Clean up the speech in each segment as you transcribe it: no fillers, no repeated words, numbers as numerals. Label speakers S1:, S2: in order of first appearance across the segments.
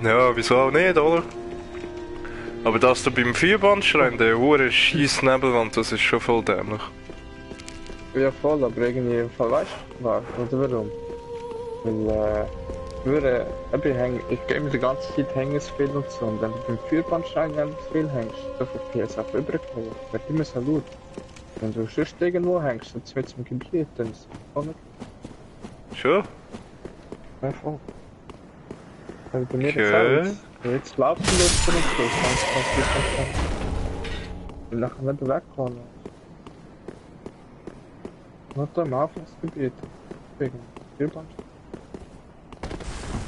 S1: Ja, wieso auch nicht, oder? Aber dass du beim Vierbahnschrein, der hure scheiß Nebelwand, das ist schon voll dämlich.
S2: Ja voll, aber irgendwie im Fall weißt du, oder warum? Weil, ich gehe mir die ganze Zeit hängen zu viel und so. Und wenn du beim Vierbahnstein ganz viel hängst, dann verkehrst du auf überqueren. Wird immer so laut. Wenn du sonst irgendwo hängst, und mit dem Gebiet, dann ist es voll nicht
S1: Schon?
S2: mehr voll. Weil bei mir jetzt auch,
S1: Okay.
S2: jetzt laufen die Leute und so, das kannst du nachher nicht wegkommen. Nur da im Anfangsgebiet, wegen Vierbahnstein.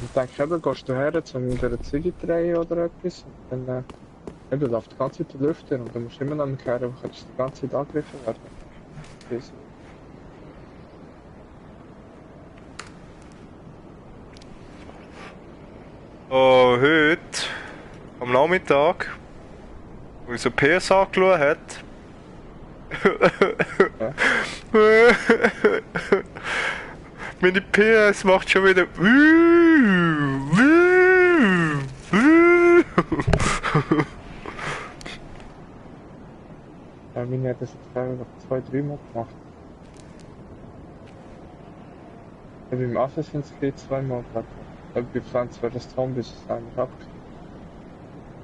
S2: Und denkst eben, gehst du her, um in der Ziege drehen oder etwas, und dann eben läuft die ganze Zeit der Lüfter und du musst immer noch kehren, wo kannst du die ganze Zeit angegriffen werden. Das-
S1: Oh, heute, am Nachmittag, wo unser PS angeschaut hat.
S2: Ja.
S1: Meine PS macht schon wieder.
S2: Ja, meine hat das jetzt einfach 2-3 Mal gemacht. Ich habe im Assassin's Creed 2 Mal gehabt. Aber bei Plants vs. Zombies ist es eigentlich abgekriegt.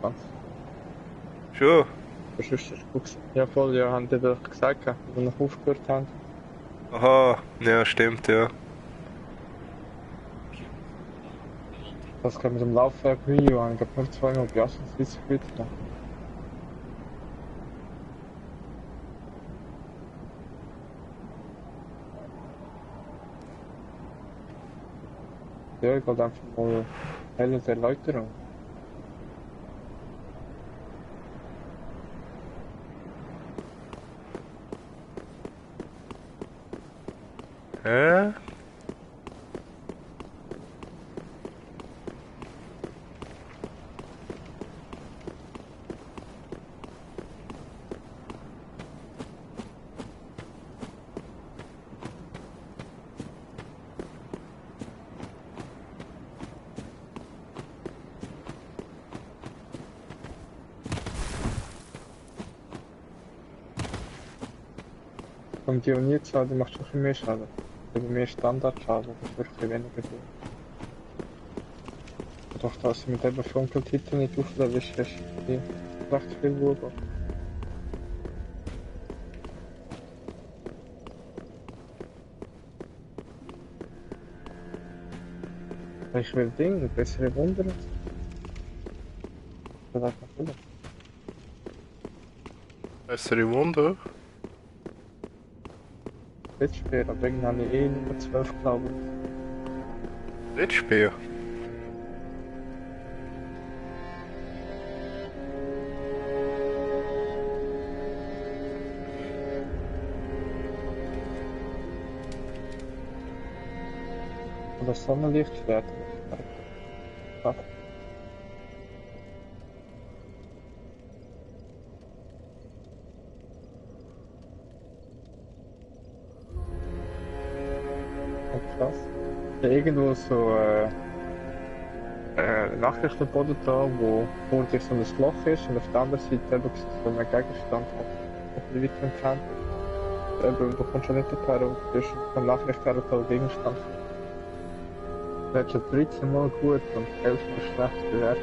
S2: Ganz.
S1: Schon?
S2: Das ist gut gewesen. Ja voll, ja, haben die doch gesagt, als wir noch aufgehört haben.
S1: Aha, ja, stimmt, ja.
S2: Das kann mit dem Laufwerk Review an. Ich habe nur 2 Mal bei Assassin's Creed gemacht. Ja, ich wollte einfach mal helle Erläuterung.
S1: Hä?
S2: Und die Unierzahl, die macht schon viel mehr Schaden. Also mehr Standardschaden, das wird viel weniger tun. Doch, dass du mit dem Funkeltitel nicht auflevelst, hast du recht viel Wurf. Ich will Dinge, bessere Wunder. Das hat natürlich.
S1: Bessere Wunder?
S2: Blitzspeer, aber irgendwie habe ich Nummer 12 glaube ich.
S1: Blitzspeer?
S2: Oder Sonnenlichtschwert. Ach, krass. Ja, irgendwo so Nachrichtenboden da, wo vor dir so ein Loch ist und auf der anderen Seite eben so ein Gegenstand hat, ein bisschen weiter entfernt. Eben, du kommst schon nicht dorthin und du bist vom Nachrichtenboden Gegenstand. Das hat schon 13 Mal gut und 11 Mal schlecht bewertet.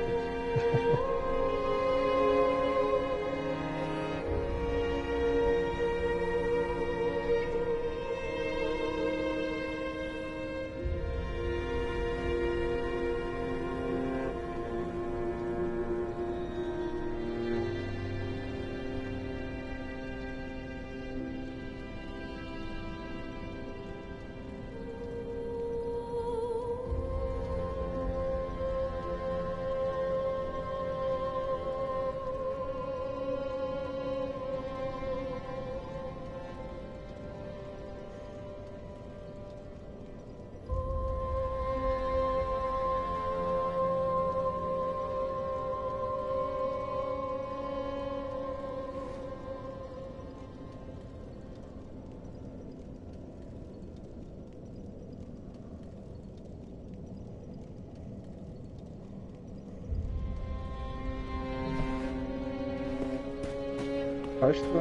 S2: heißt du?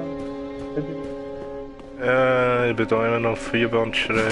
S1: Ich bin da immer noch Vierbandschrei.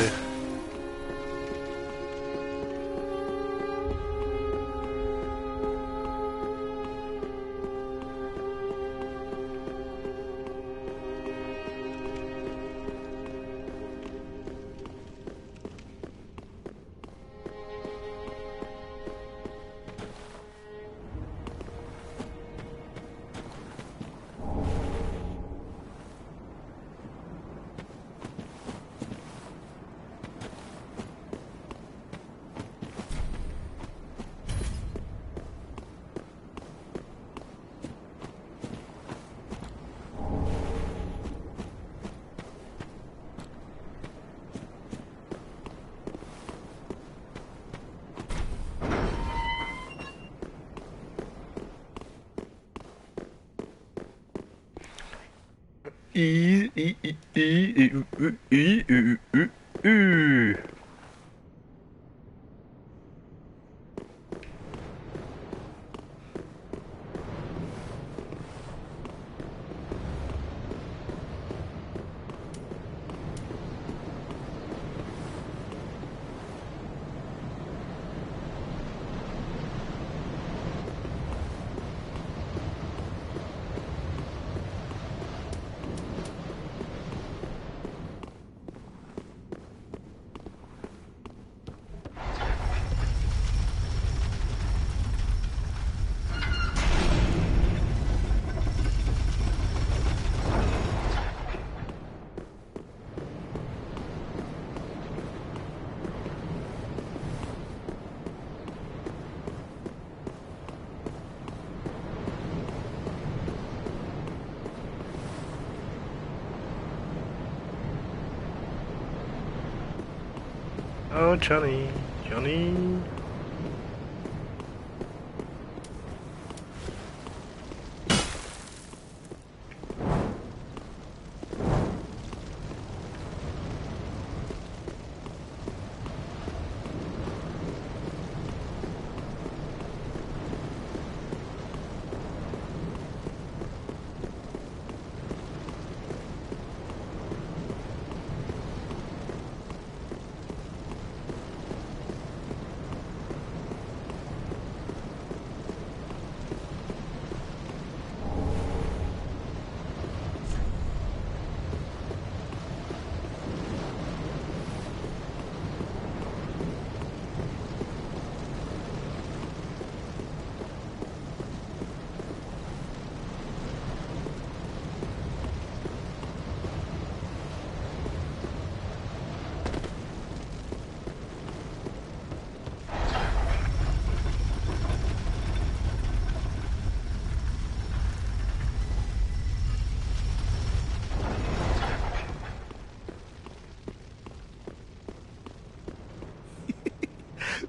S1: Oh, Johnny, Johnny.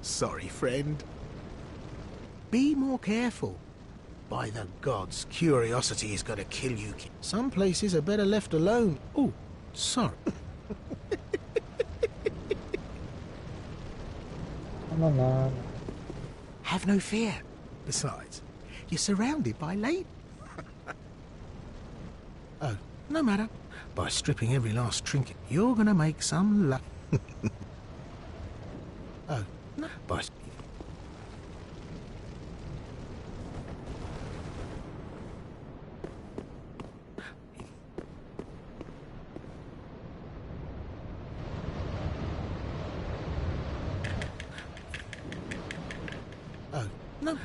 S3: Sorry, friend. Be more careful. By the gods, curiosity is going to kill you. Some places are better left alone. Oh, sorry.
S2: Come on.
S3: Have no fear. Besides, you're surrounded by late. Oh, no matter. By stripping every last trinket, you're going to make some luck. Oh, no. By... Oh, no.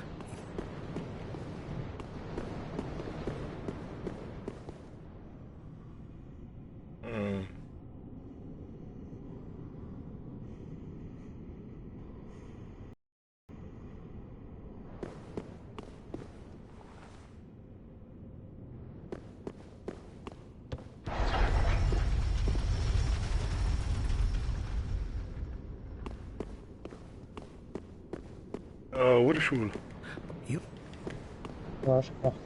S1: Hoe de Schule.
S3: You...
S2: Was gemacht?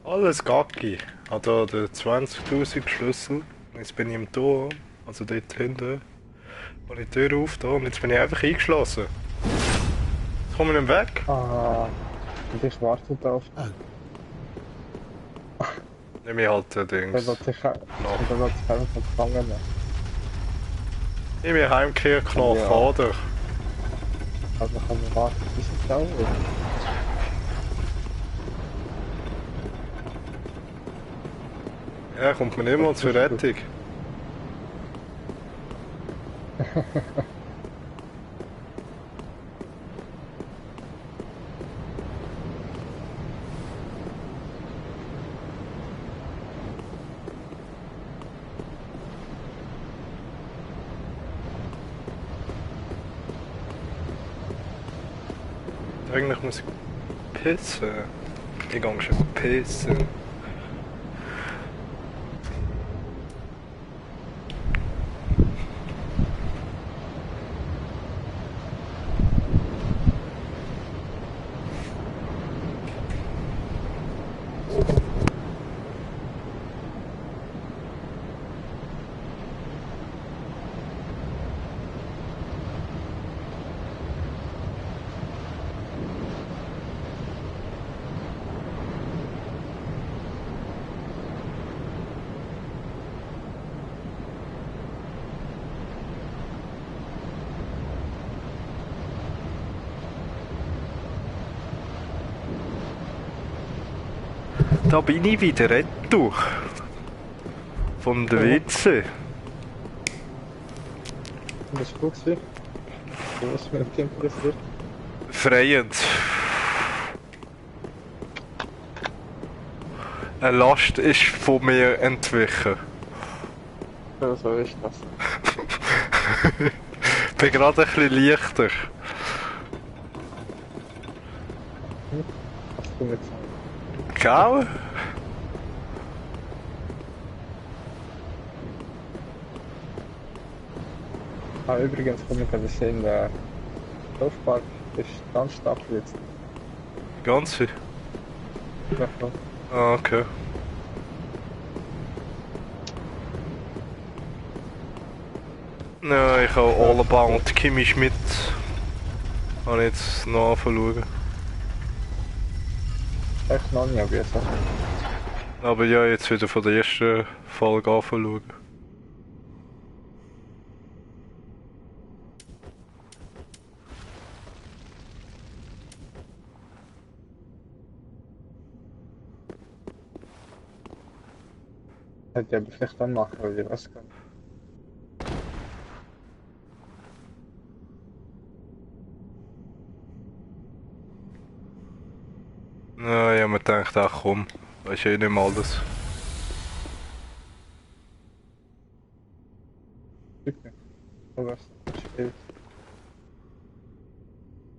S1: Alles Gacki. Ich habe hier den 20.000 Schlüssel. Jetzt bin ich im Tor, also dort hinten. Und die Tür auf da und jetzt bin ich einfach eingeschlossen. Jetzt komme ich nicht weg.
S2: Ah, und ich warte auf.
S3: Oh.
S1: Nehme ich halt den
S2: Der
S1: Dings.
S2: wird sich einfach gefangen nehmen.
S1: Nehme ich Heimkehrknopf,
S2: Ja.
S1: oder?
S2: Also kann man warten, bis es dauert.
S1: Ja, kommt man immer zur Rettung. Eigentlich muss ich pissen. Ich gehe schon pissen. Da bin ich wieder retour. Von der WC.
S2: Das ist gut gewesen. Was mit dem Team passiert?
S1: Freiend. Eine Last ist von mir entwichen.
S2: Ja, so ist das.
S1: Ich bin gerade ein bisschen leichter.
S2: Hast du nicht sagen.
S1: Gell?
S2: Ah, übrigens, kann ich gerade sehen, der Dorfpark ist ganz stark jetzt.
S1: Ganz viel.
S2: Ja, voll.
S1: Ah, okay. Ja, ich habe All About Kimi Schmidt. Kann ich jetzt noch anschauen.
S2: Echt noch nie, aber jetzt.
S1: Aber ja, jetzt wieder von der ersten Folge anschauen.
S2: Hätte ich aber vielleicht dann machen, weil ich weiß gar nicht.
S1: Ja, ich habe mir gedacht, ach komm, weiß eh nicht mehr alles.
S2: Super. Aber was spielt?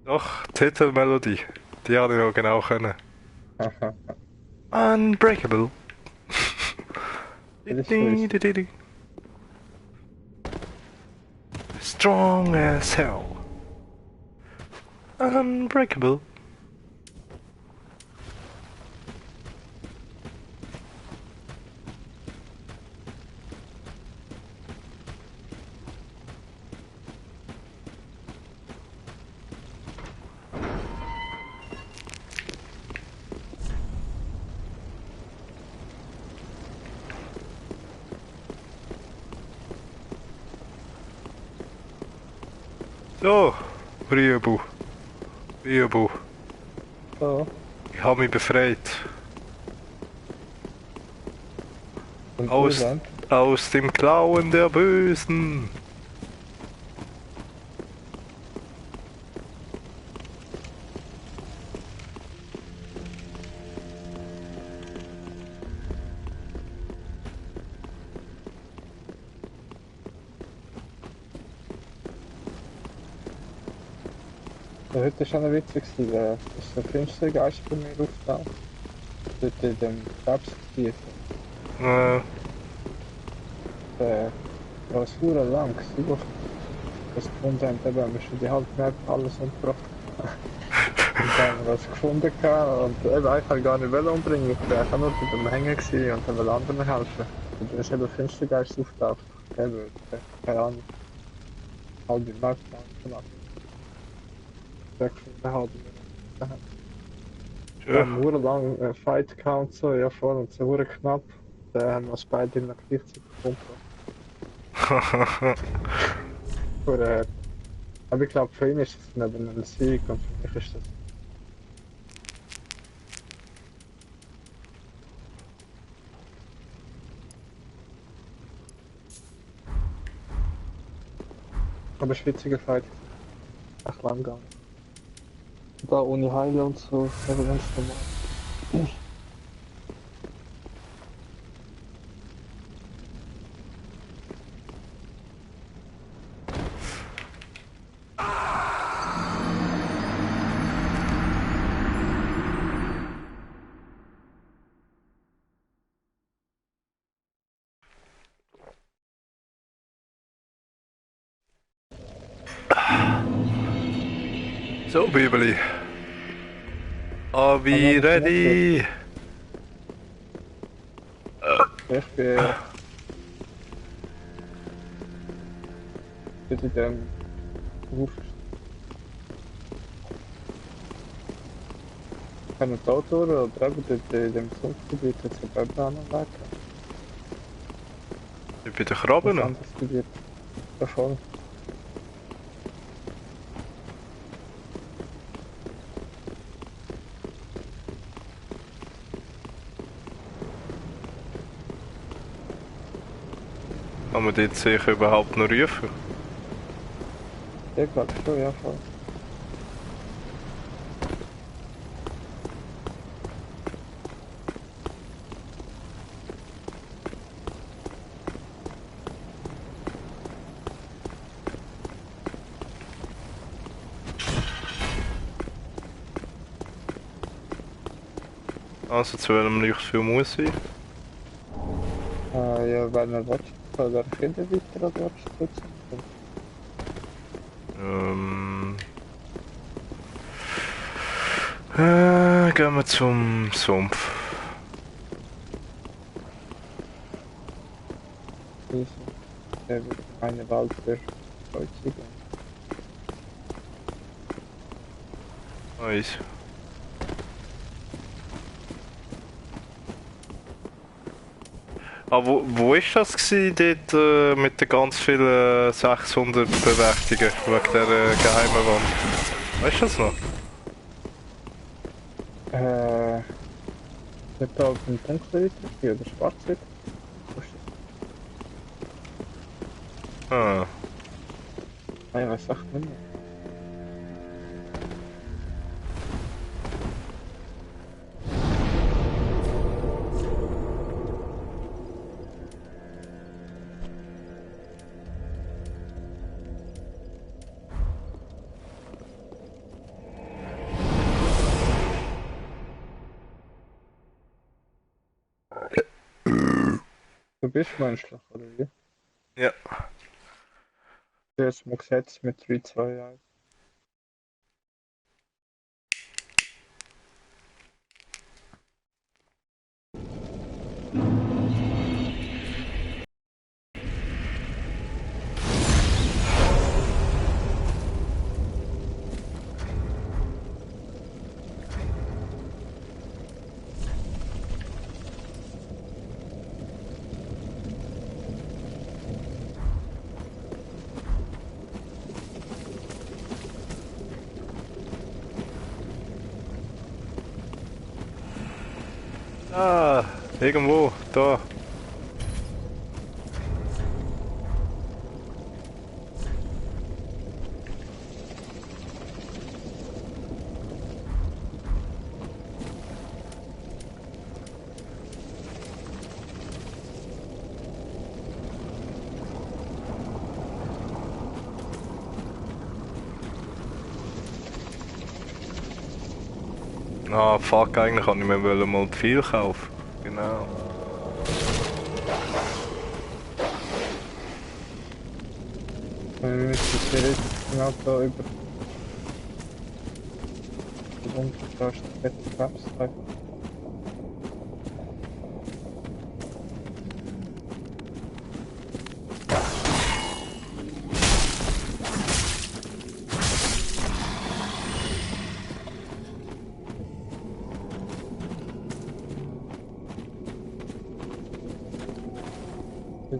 S1: Doch, die Titelmelodie, die habe ich noch genau können.
S2: Haha.
S1: Unbreakable.
S2: Das ist
S1: Strong as hell. Unbreakable. So, Riebu. Riebu.
S2: so.
S1: Ich habe mich befreit.
S2: Und
S1: Aus,
S2: du dann?
S1: aus dem Klauen der Bösen.
S2: Ja, heute war schon witzig, da ist ein Finstergeist bei mir aufgetaucht. Dort in dem Krebsgebiet. Was sehr lang gesucht. Das gefunden haben, da haben wir schon die halbe Map alles umgebracht. Und dann haben wir das gefunden und eben einfach gar nicht umbringen. Ich war einfach nur bei dem Hängen gewesen und dann will anderen helfen. Und dann ist eben Finstergeist aufgetaucht. Eben, keine Ahnung. Halbe Map gemacht. Gefunden haben. Wir
S1: Ja.
S2: haben nur lang Fight gehabt und so, ja voll, und so knapp. Da haben wir es beide noch gleichzeitig umgebracht. Oder, aber ich glaube, für ihn ist es neben einem Sieg und für mich ist das. Aber schwitziger Fight. Echt lang gegangen. Da ohne Heile und so, aber ganz normal.
S1: So, Bibeli. Are we ready?
S2: Ich bin in dem Ruf. Ich kann ein Auto oder eben dort in dem Sumpfgebiet jetzt ein paar anderen Weg.
S1: Ich bin der Krabben
S2: Ein
S1: noch.
S2: anderes Gebiet. Ja, voll.
S1: Kann man dort sicher überhaupt noch rufen?
S2: Ja, glaube schon, ja, voll.
S1: Also zu welchem Lichtfilm muss ich?
S2: Ja, wenn er will, soll er Kinder weiter oder unterstützen.
S1: Gehen wir zum Sumpf.
S2: Also, der wird meine Welt für heute gehen.
S1: Nice. Ah, wo ist das gewesen, dort mit den ganz vielen 600 Bewertungen wegen der geheimen Wand? Weißt du das noch?
S2: Ich hab da auf dem Dunkelritter oder Schwarzritter.
S1: Ah.
S2: Ah, ich weiß echt nicht mehr. Du bist menschlich, oder wie?
S1: Ja.
S2: Du hast mal gesetzt mit 3, 2, 1.
S1: Ah, irgendwo, da. Ah, fuck, eigentlich kann ich mir mal viel kaufen. Genau.
S2: Wir müssen theoretisch genau da über die Untertaste fette Tabs treffen.
S1: Oh.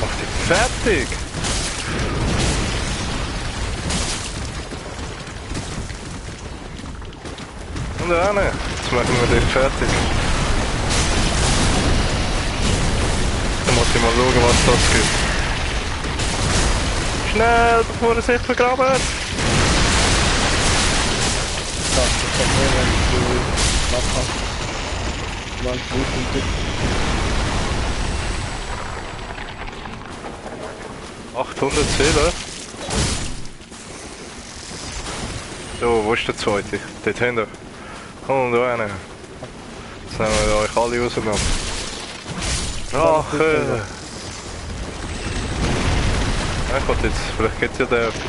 S1: Mach dich fertig! Und dann, jetzt machen wir dich fertig. Dann muss ich mal schauen, was das gibt. Schnell, bevor er sich vergraben!
S2: Das ist doch mehr, wenn du was hast. Man gut gibt.
S1: 800 Seelen. So, wo ist der zweite? Dort hinten. Komm, da rein. Jetzt nehmen wir euch alle auseinander. Rache! Ja, ich wollte jetzt, vielleicht gibt es ja da etwas.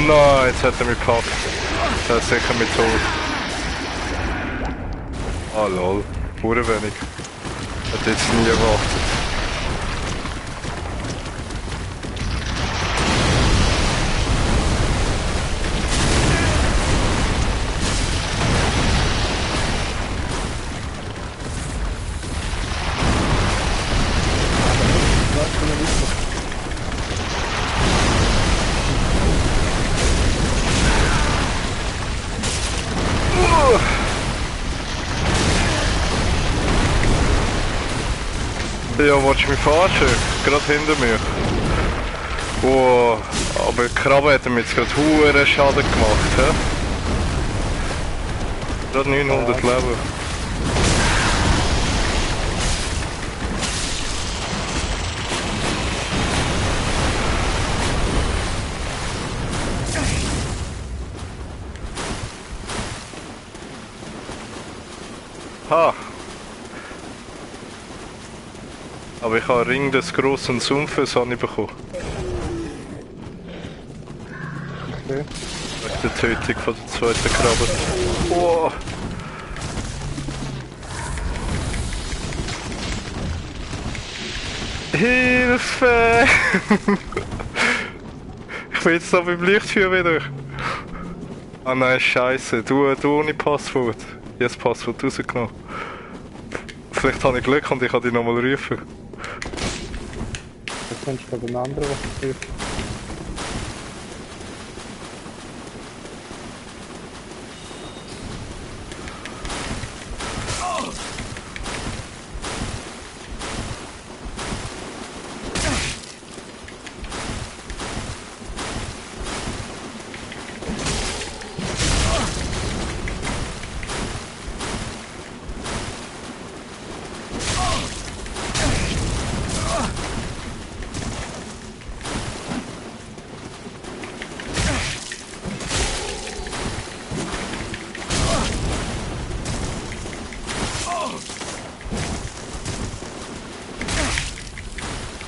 S1: Nein, jetzt hat er mich gepackt. Der ist sicher mit tot. Ah lol, pure wenig. Hätte jetzt nie erwartet. Ja, willst du mich verarschen? Gerade hinter mir. Oh, aber die Krabbe hat mir jetzt gerade hohen Schaden gemacht, hä? Gerade 900 Leben. Ha! Aber ich habe einen Ring des grossen Sumpfes bekommen.
S2: Okay.
S1: Nach der Tötung von der zweiten Krabbe. Oh. Hilfe! Ich bin jetzt da beim Lichtfeuer wieder. Ah nein, scheiße. Du ohne Passwort. Ich habe das Passwort rausgenommen. Vielleicht habe ich Glück und ich kann dich nochmal rufen.
S2: Das kannst du bei den anderen was tun.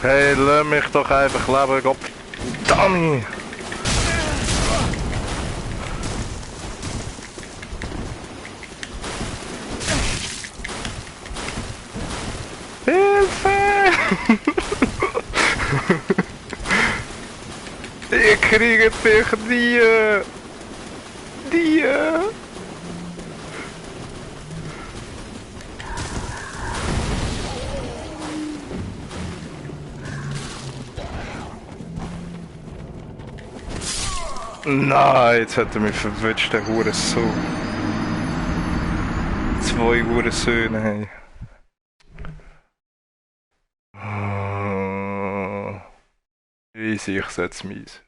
S1: Hey, lass mich doch einfach leben, Gott. Dummy! Hilfe! Ich kriege dich nie! Nie! Nein, jetzt hat er mich verwünscht, der Hurensohn. Zwei Hurensöhne, hey. Easy, ich setze mies.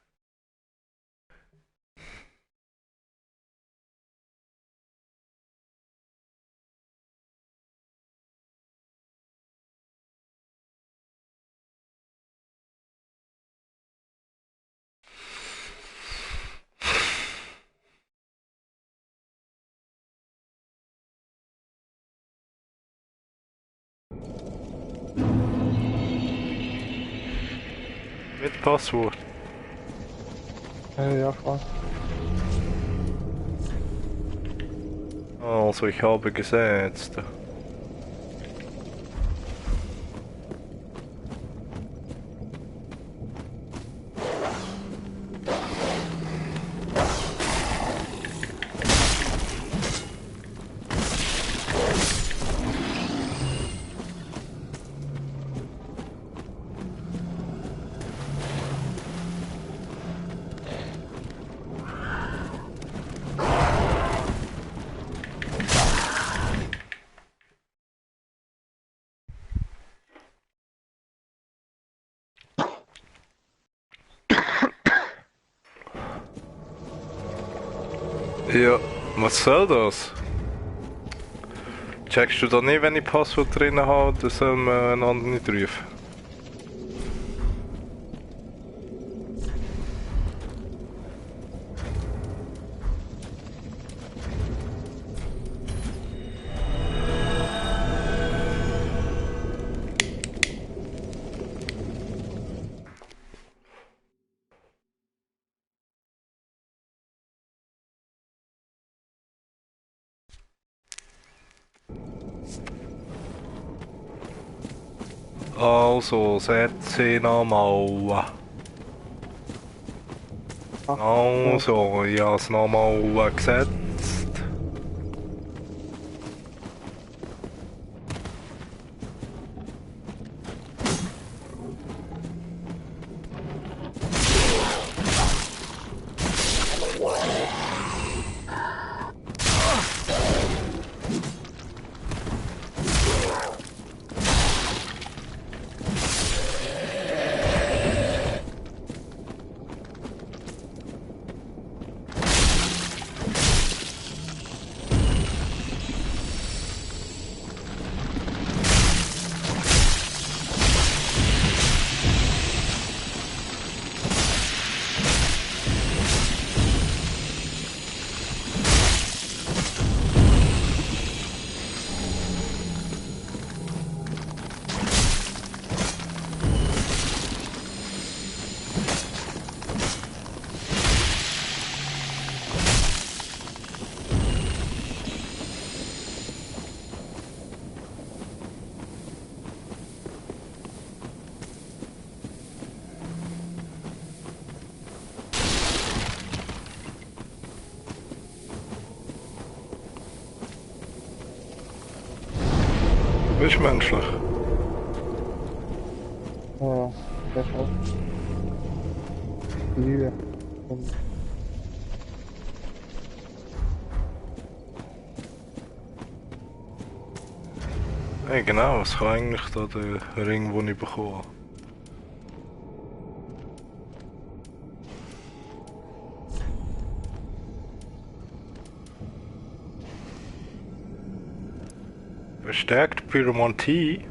S1: Mit Passwort.
S2: Ja, voll.
S1: Also, ich habe gesetzt. Ja, was soll das? Checkst du da nicht, wenn ich Passwort drin habe, dann soll man einander nicht rufen? Also, setze nochmal. Also, ich habe es nochmal gesetzt. Du bist menschlich.
S2: Ja, das auch. Liebe.
S1: Hey, genau, was kann eigentlich da der Ring, den ich bekommen habe? Verstärkt Pyromantie?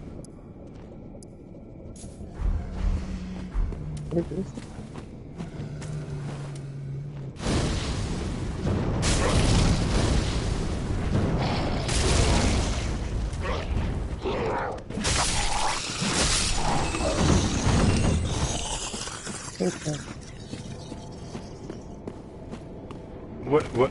S1: What?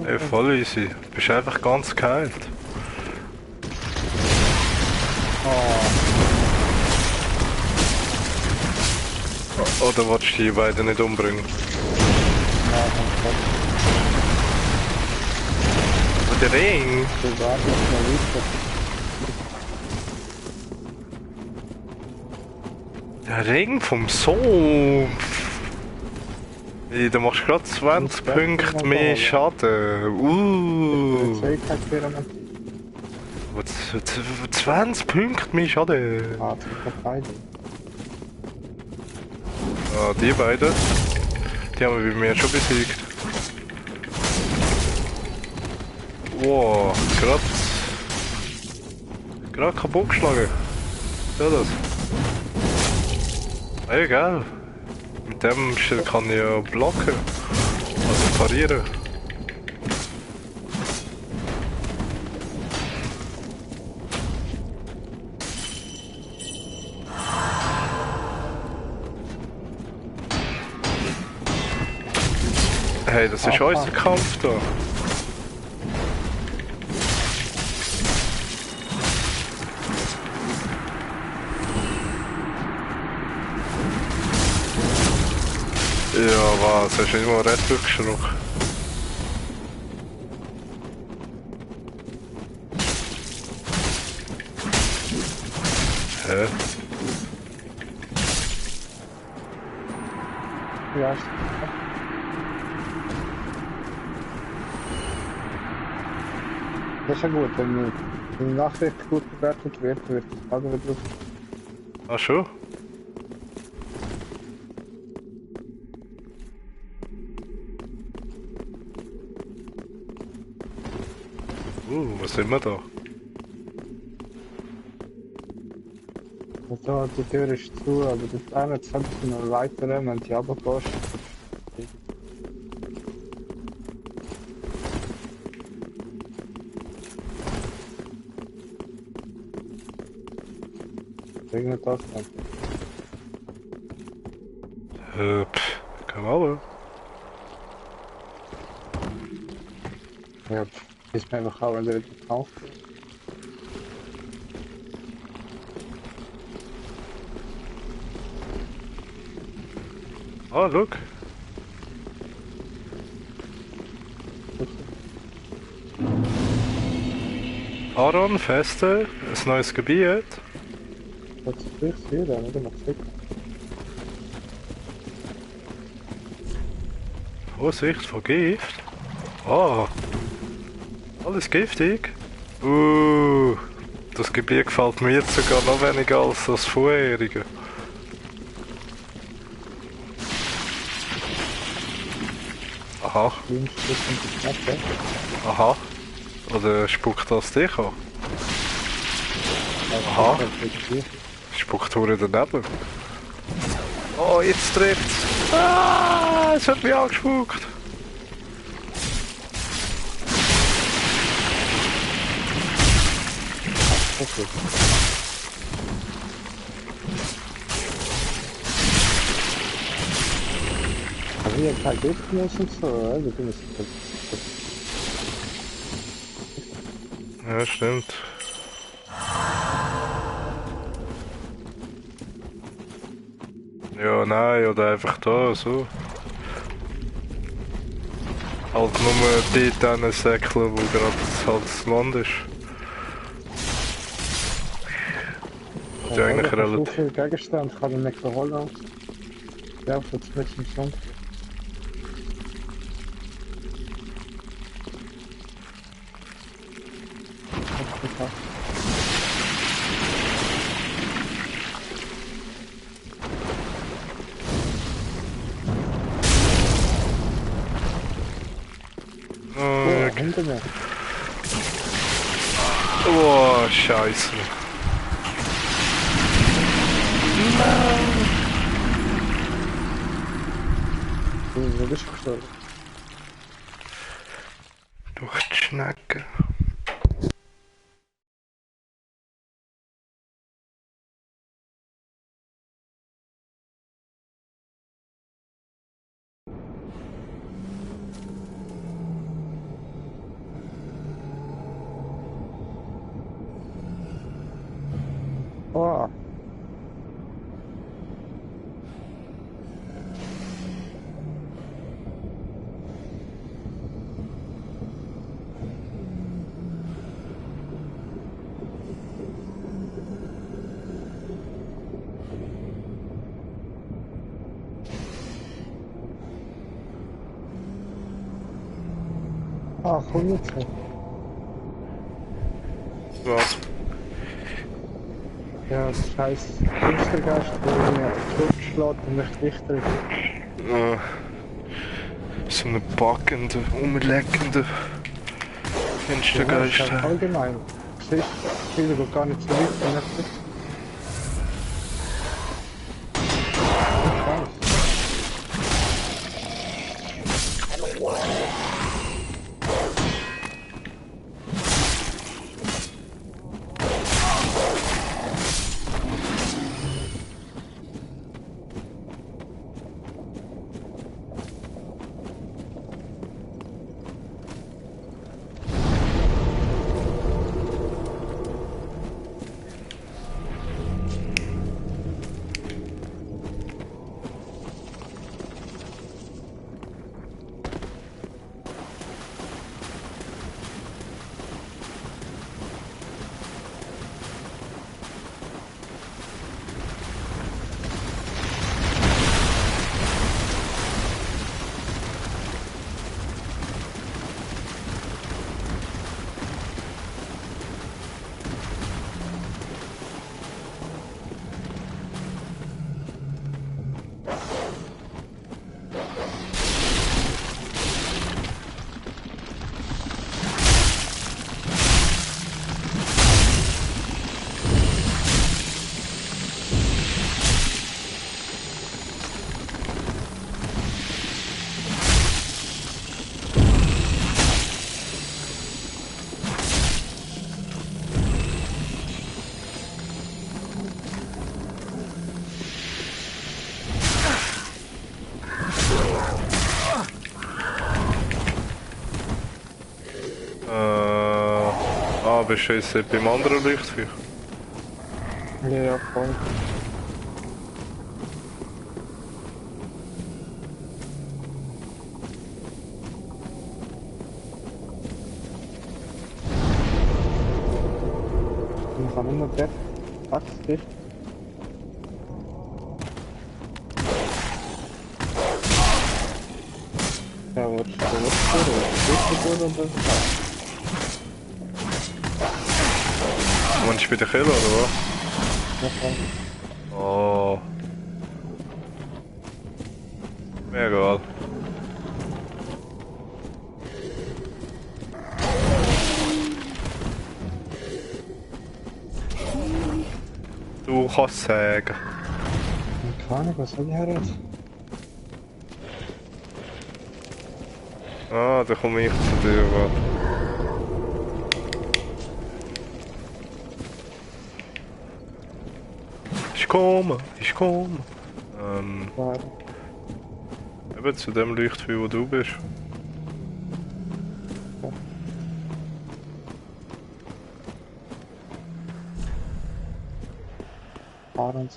S1: Ey, voll easy. Bist einfach ganz geheilt. Oder willst du die beiden nicht umbringen? Und der Ring? Der Ring vom Sumpf. Hey, du machst gerade 20 Punkte mehr Schaden. Was 20 Punkte, mein Schade.
S2: Ah, das ist beide.
S1: Ah, die beiden. Die haben wir bei mir schon besiegt. Wow, gerade kaputt geschlagen. Ja, das. Egal. Mit dem kann ich ja blocken. Also parieren. Hey, das ist unser Kampf da. Ja, was? Hast du immer Red geschruckt? Hä?
S2: Ja, das ist ja gut, wenn die Nachricht gut bewertet wird, wird das Lager wieder auf.
S1: Ach schon? Was sind wir da?
S2: Also, die Tür ist zu, aber das eine hat eine weitere, wenn die runtergehst. Regnet das dann?
S1: Können wir alle?
S2: Ja, ist mir einfach auch, wenn der wieder kauft.
S1: Ah, look. Aaron, Feste, ein neues Gebiet.
S2: Das ist vielleicht hier, dann oder noch sicher.
S1: Vorsicht vor Gift. Ah, alles giftig. Das Gebiet gefällt mir jetzt sogar noch weniger als das vorherige. Aha, aha. Oder spuckt das dich an? Aha. Spuckt Hure daneben. Oh, jetzt trifft's. Ah, es hat mich angespuckt.
S2: Okay. Aber hier kein Gift muss und so, also du musst
S1: Ja, stimmt. Ja, nein, oder einfach da, so. Halt nur dort einen Säckchen, wo gerade halt das Land ist. Ja, eigentlich
S2: so
S1: relativ.
S2: viel Gegenstand kann ich nicht holen. Ja, jetzt mit dem Song. Oh, hinter mir.
S1: Oh, Scheiße.
S2: Wo bist du gestorben?
S1: Durch die Schnecke.
S2: Oh. Ah, komm jetzt.
S1: Was?
S2: Ja, das scheiß Finstergeist, der mir zurückschlägt und mich dicht trifft.
S1: So einen packenden, umleckenden Finstergeist.
S2: Ja, das ist allgemein. Siehst du, viele gehen gar nicht so weit, wenn nicht. Ich weiß.
S1: Bist du jetzt beim anderen Lichtfeuer?
S2: Ja, voll. Ich kann immer dort. Passt dich. Ja, wird schon und das passt.
S1: Meinst du bei der Killer, oder was?
S2: Ja, voll.
S1: Oh. Mir egal. Du kannst sagen.
S2: Keine Ahnung, was soll ich her jetzt?
S1: Ah, dann komme ich zu dir, warte. Ich komme.
S2: War
S1: Eben zu dem Lichtfeuer, wo du bist.
S2: fahren.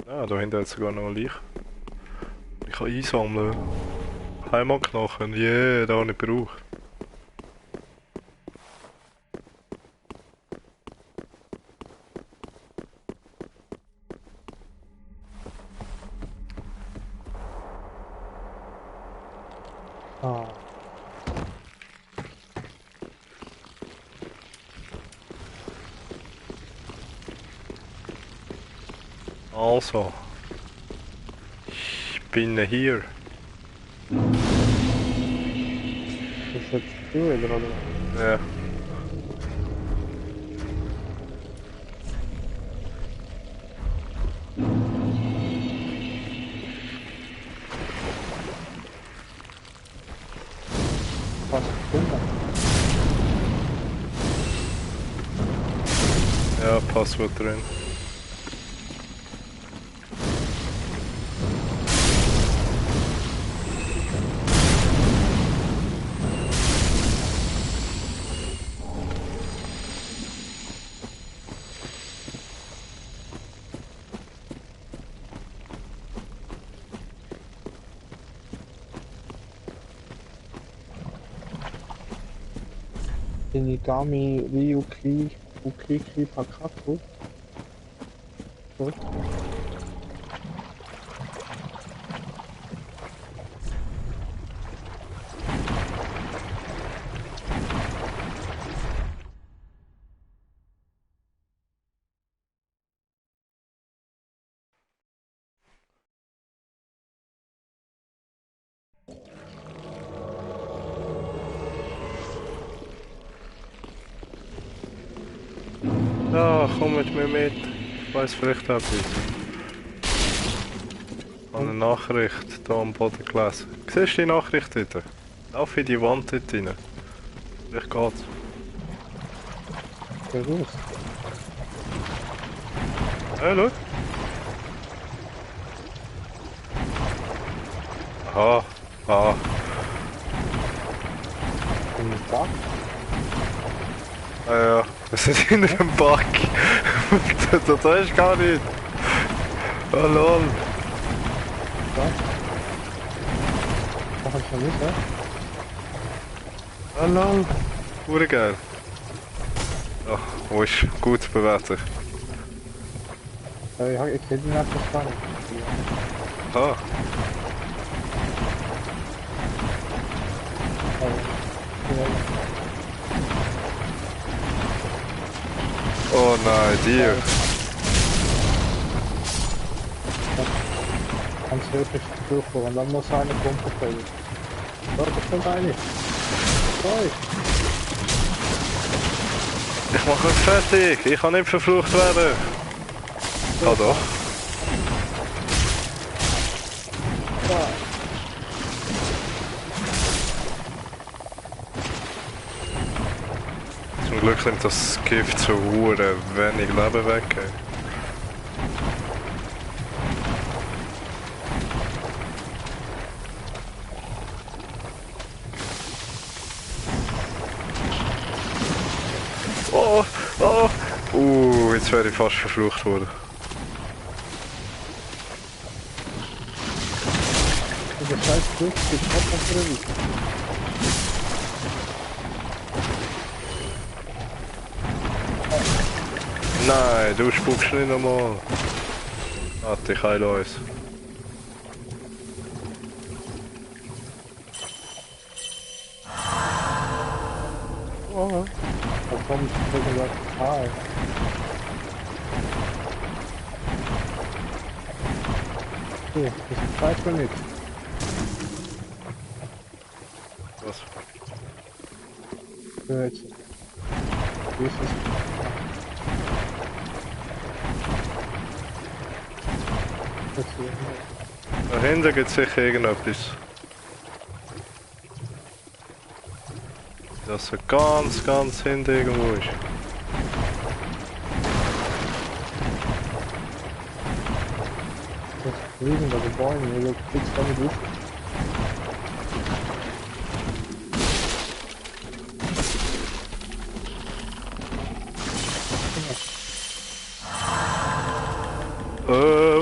S1: Ah, da hinten hat sogar noch ein Licht. Ich kann einsammeln. Heimatknochen, yeah, da habe ich gebraucht.
S2: Ah,
S1: Also, ich bin hier.
S2: ist jetzt du wieder, oder?
S1: Ja.
S2: Fast gefunden.
S1: Ja, Passwort drin.
S2: Shinigami Ryuki Ukiki Pakaku. Gut.
S1: Ja, komm mit mir mit. Ich weiß vielleicht etwas. Ich habe eine Nachricht hier am Boden gelesen. Siehst du die Nachricht dort? Lauf in die Wand dort rein. Vielleicht geht's.
S2: Sehr gut.
S1: Ja, schau. Aha. Ah.
S2: Ein Bug.
S1: Ah ja. Wir sind hinter dem Bug. das ist gar nicht. Oh lol.
S2: Ja. Mach ich schon nicht, ja?
S1: Oh lol. Hure geil. Ach, wo ist gut bewertet.
S2: Ich hätte ihn nicht verstanden.
S1: Ah. Oh nein, dir.
S2: Kannst du wirklich durchfahren und dann muss eine Pumpe fällen. So, das kommt eine. Sorry.
S1: Ich mache mich fertig. Ich kann nicht verflucht werden. Ah doch.
S2: Ja.
S1: Zum Glück nimmt das Gift so hure wenig Leben weg. Ey. Oh, oh. Jetzt wäre ich fast verflucht worden.
S2: Der scheiß Flucht geht fast auf der Wiese.
S1: Nein, du spuckst nicht nochmal. Warte, ich heile uns.
S2: Oh. Da kommt irgendwas Tal. Okay, das ist Zeit für nichts.
S1: Was?
S2: Für jetzt. Wie ist es? Jetzt hier.
S1: Da hinten gibt es sicher irgendetwas. Das so ganz hinten irgendwo ist.
S2: Das ist riesen, da sind Bäume, du kriegst damit durch.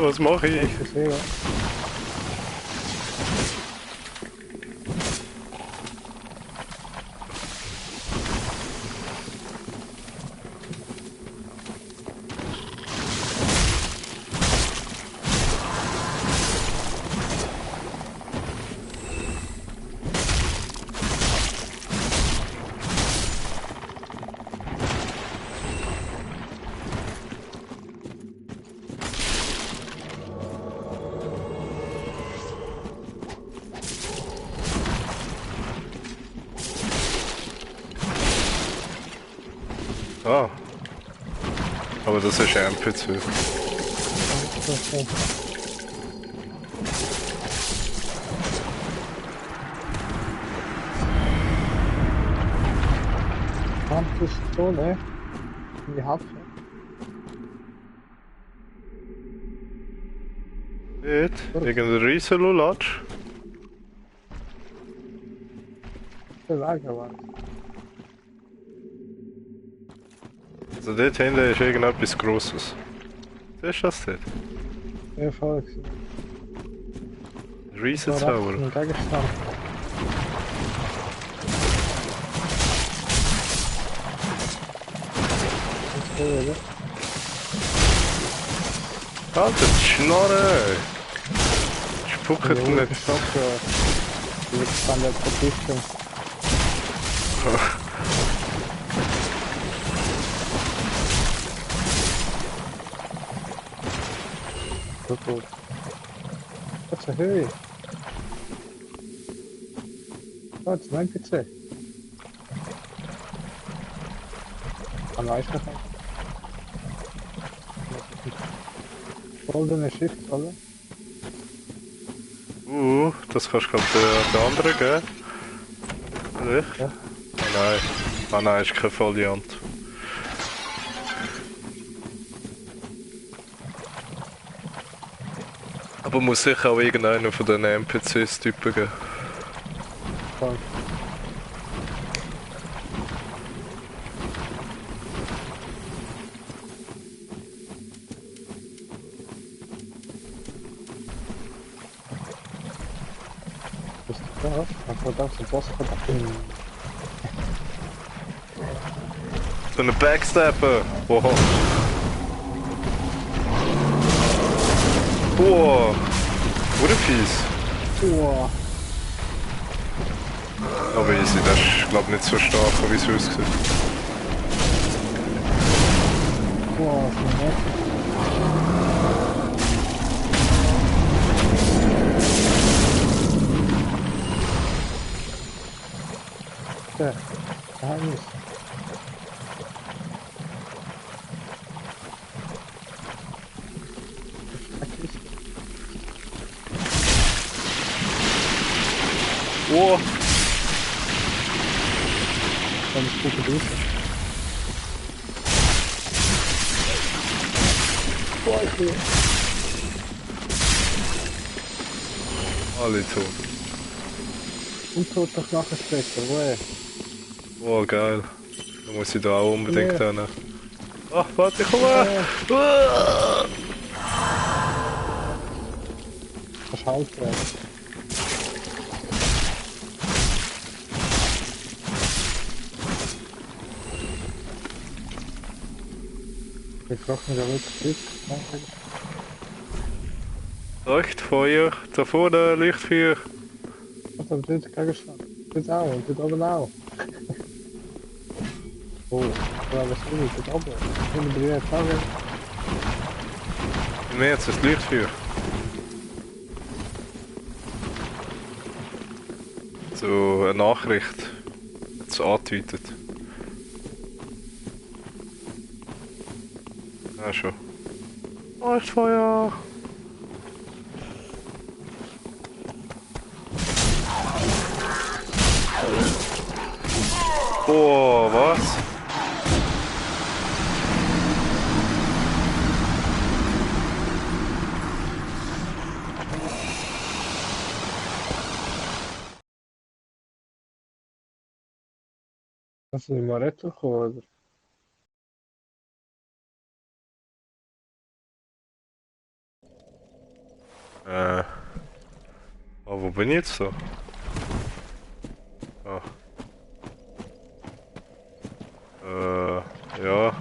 S1: Was mache ich?
S2: Ich sehe, ja.
S1: Ah. Aber das ist ein NPC.
S2: Handpistole in die Haft.
S1: Nicht? Irgendein Riesenlulatsch?
S2: Der Lager war.
S1: Also dort hinten ist irgendetwas Grosses. Siehst du das dort?
S2: Ja, voll.
S1: Riesenzauber.
S2: Ein Gegenstand. oder?
S1: Alter, die Schnorre! Spucket
S2: Ja,
S1: nicht.
S2: ich hab jetzt kann der Position. So gut. Was zur Höhe? Oh, das ist mein PC. Am meisten. Goldene Schiff, oder?
S1: Das kannst du gerade der andere geben. Vielleicht?
S2: Ja.
S1: Ah nein. Ah nein, ist kein Foliant. Aber muss sicher auch irgendeiner von den NPCs-Typen geben.
S2: Voll. Bist du da? Dann wird auch so Boss verdammt.
S1: So eine Backstabber! Wow! Boah! Wurde fies!
S2: Wow.
S1: Aber easy, das ist glaube ich nicht so stark, wie es aussieht.
S2: Wow, das ist nett. Da. Geheimnis.
S1: Wow!
S2: Dann ist gute Dusche. Boah, ich will.
S1: Alle tot.
S2: Untot doch nachher später, woher?
S1: Wow, geil. Da muss ich da auch unbedingt
S2: Ja.
S1: hin. Ach, warte, komm mal!
S2: Verschallt werden. Wir brauchen ja wirklich Glück.
S1: Leuchtfeuer, da vorne, Lichtfeuer.
S2: Wat heb je dit? Kijk eens. Dit oude, dit allemaal. Oh, ja, was is dit? Dit allemaal. In de bedrijf vangen.
S1: Nee, het is Lichtfeuer. So eine Nachricht. Jetzt antwortet. Ja, schon. Leuchtfeuer! Boah, was?
S2: Dat is een Moretto geworden.
S1: Aber wo bin ich jetzt so? Ah. Ja.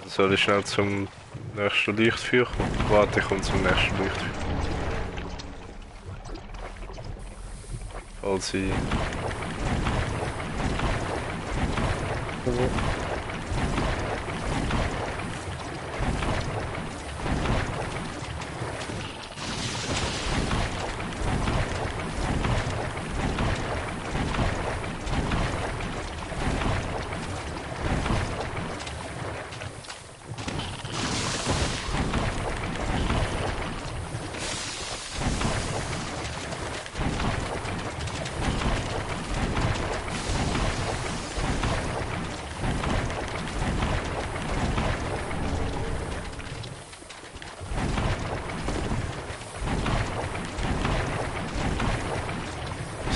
S1: Soll ich schnell zum nächsten Lichtfeuer kommen? Warte, ich komme zum nächsten Lichtfeuer. Falls ich...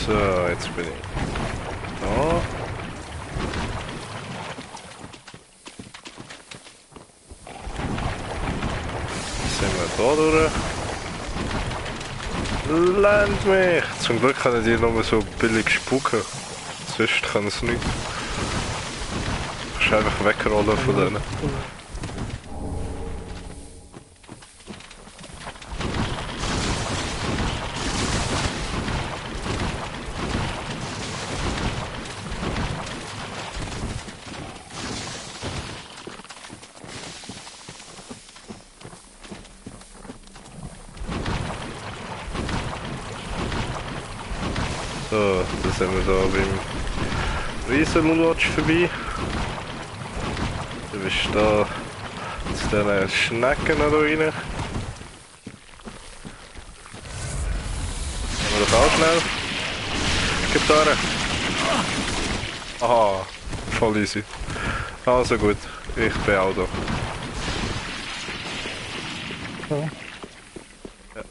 S1: So, jetzt bin ich da. Sind wir da durch? Land mich! Zum Glück können die nur so billig spucken. Sonst kann es nicht. Kannst du einfach wegrollen von denen. So, dann sind wir da beim Riesenlunatsch vorbei. Du bist da zu diesen Schnecken da rein. Haben wir das auch schnell? Gib da rein. Aha, voll easy. Also gut, ich bin auch da.
S2: So.
S1: Ja.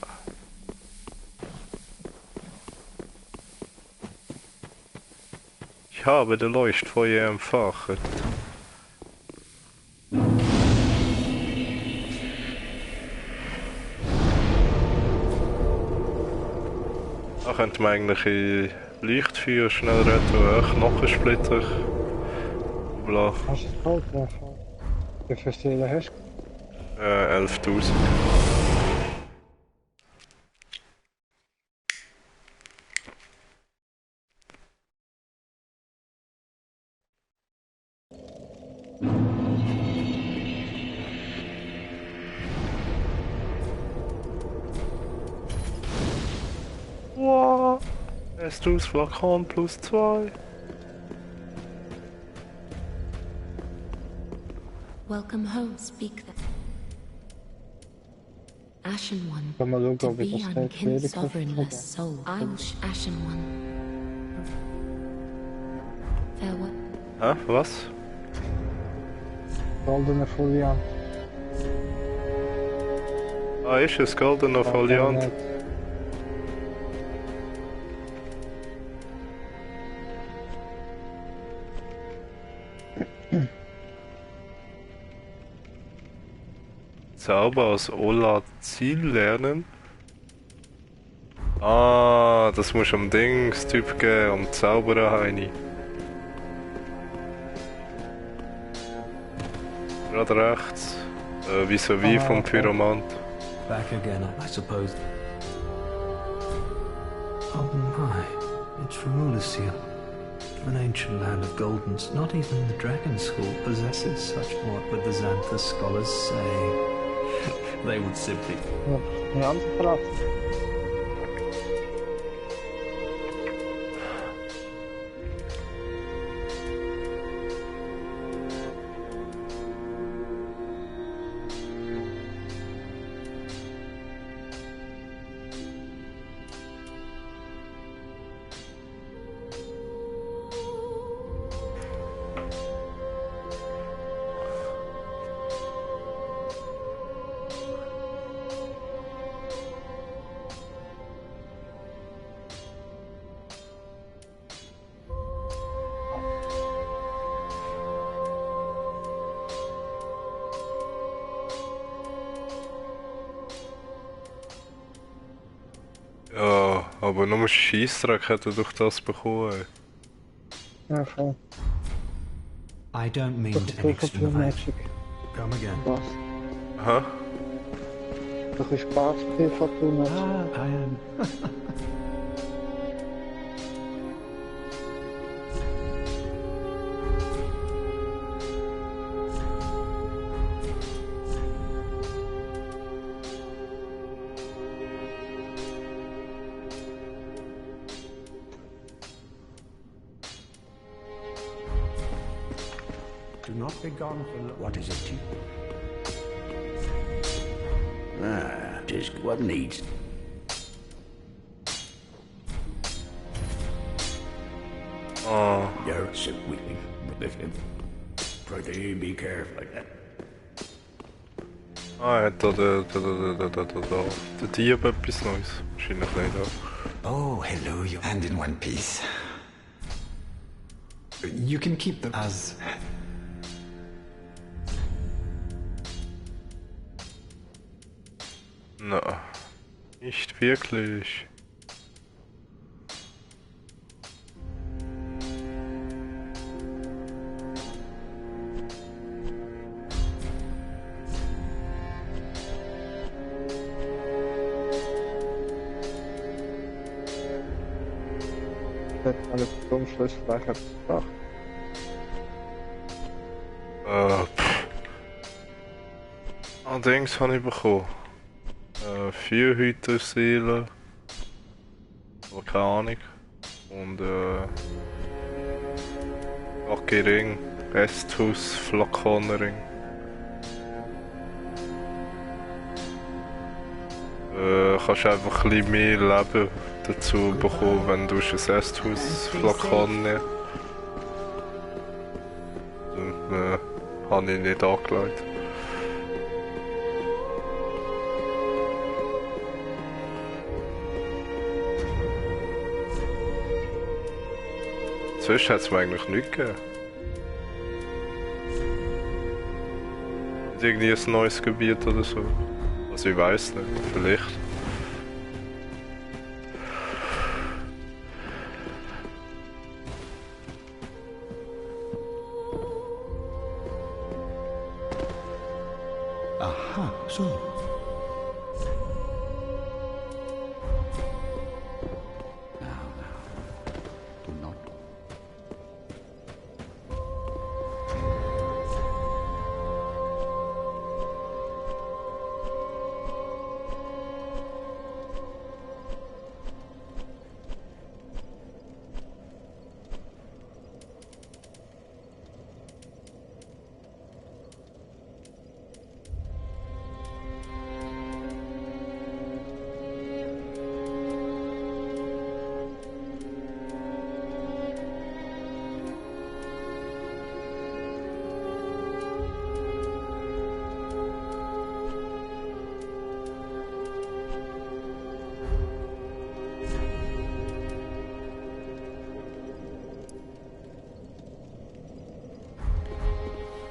S1: Ich habe den Leuchtfeuer entfacht. Da könnte man eigentlich in Lichtfeuer schnell retten, Knochensplitter. Bla.
S2: Hast du es kalt treffen? Wie viel Seelen hast du?
S1: 11.000. Wow. Hast du das Flakon plus 2?
S4: Welcome home, speak the Ashen One.
S2: Kann man schauen,
S4: To
S2: ob ich
S4: be
S2: das
S4: unkin
S2: Seele
S4: sovereignless soul. I wish Ashen One. Farewell.
S1: Hä? Was?
S2: Goldene Foliant.
S1: Ah, ist es Goldener Foliant? Zauber aus Ola Ziel lernen. Ah, das muss am Dings-Typ geben, am Zauberer Heini. Gerade rechts. Vis-à-vis vom Pyromant.
S5: Back again, I suppose. Oh my, it's from Ulasil, an ancient land of Goldens. Not even the Dragon School possesses such what would the Xanthus scholars say. They would simply...
S2: Ja, andere Frage.
S1: Ja, aber nur Scheissdreck hätte er durch das bekommen.
S2: Ja, voll.
S5: I don't mean
S2: Das
S5: to
S2: ist voll viel
S5: extravagate.
S2: Magic.
S5: Come again.
S2: Was?
S1: Aha.
S2: Du kannst Spaß viel von tun.
S5: Ah, I am.
S6: Do not be gone for long. What is it? Ah, just what needs.
S1: Ah.
S6: You're so weeping. Prithee, be careful.
S1: Ah, hat da der Dieb etwas Neues? Wahrscheinlich nicht, ja.
S7: Oh, hello, you and in one piece. You can keep them as...
S1: Na, nicht wirklich.
S2: Eine Stromschlüssel gleich hat gebracht.
S1: Allerdings habe ich bekommen. 4 Hüterseelen. Aber keine Ahnung. Und Lucky Ring, Resthaus, Flakonring. Kannst einfach ein bisschen mehr Leben dazu bekommen, wenn du ein Resthaus, Flakon nimmst. Habe ich nicht angelegt. Sonst hat es mir eigentlich nichts gegeben. Irgendwie ein neues Gebiet oder so. Also ich weiß nicht, vielleicht.
S7: Aha, so. Now, do not.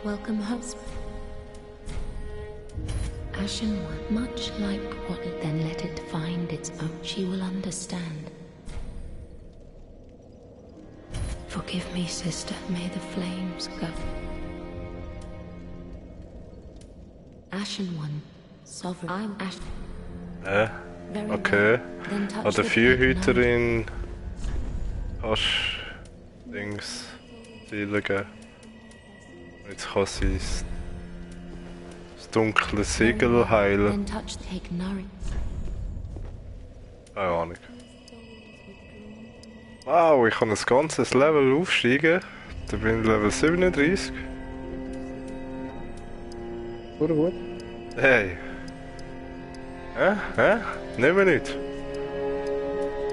S4: Welcome, husband. Ashen One, much like what it then let it find its own, she will understand. Forgive me, sister. May the flames go. Ashen One, sovereign. I'm Ashen. Very
S1: Okay.
S4: well. Then touch
S1: An der
S4: the
S1: Feuerhüterin kannst du Dings Seelen geben. Jetzt kann sie das dunkle Segel heilen.
S4: Then touch the ignorant.
S1: Keine Ahnung. Wow, ich kann ein ganzes Level aufsteigen. Da bin ich Level 37.
S2: Gut, gut.
S1: Hey. Hä? Nimm mir nicht.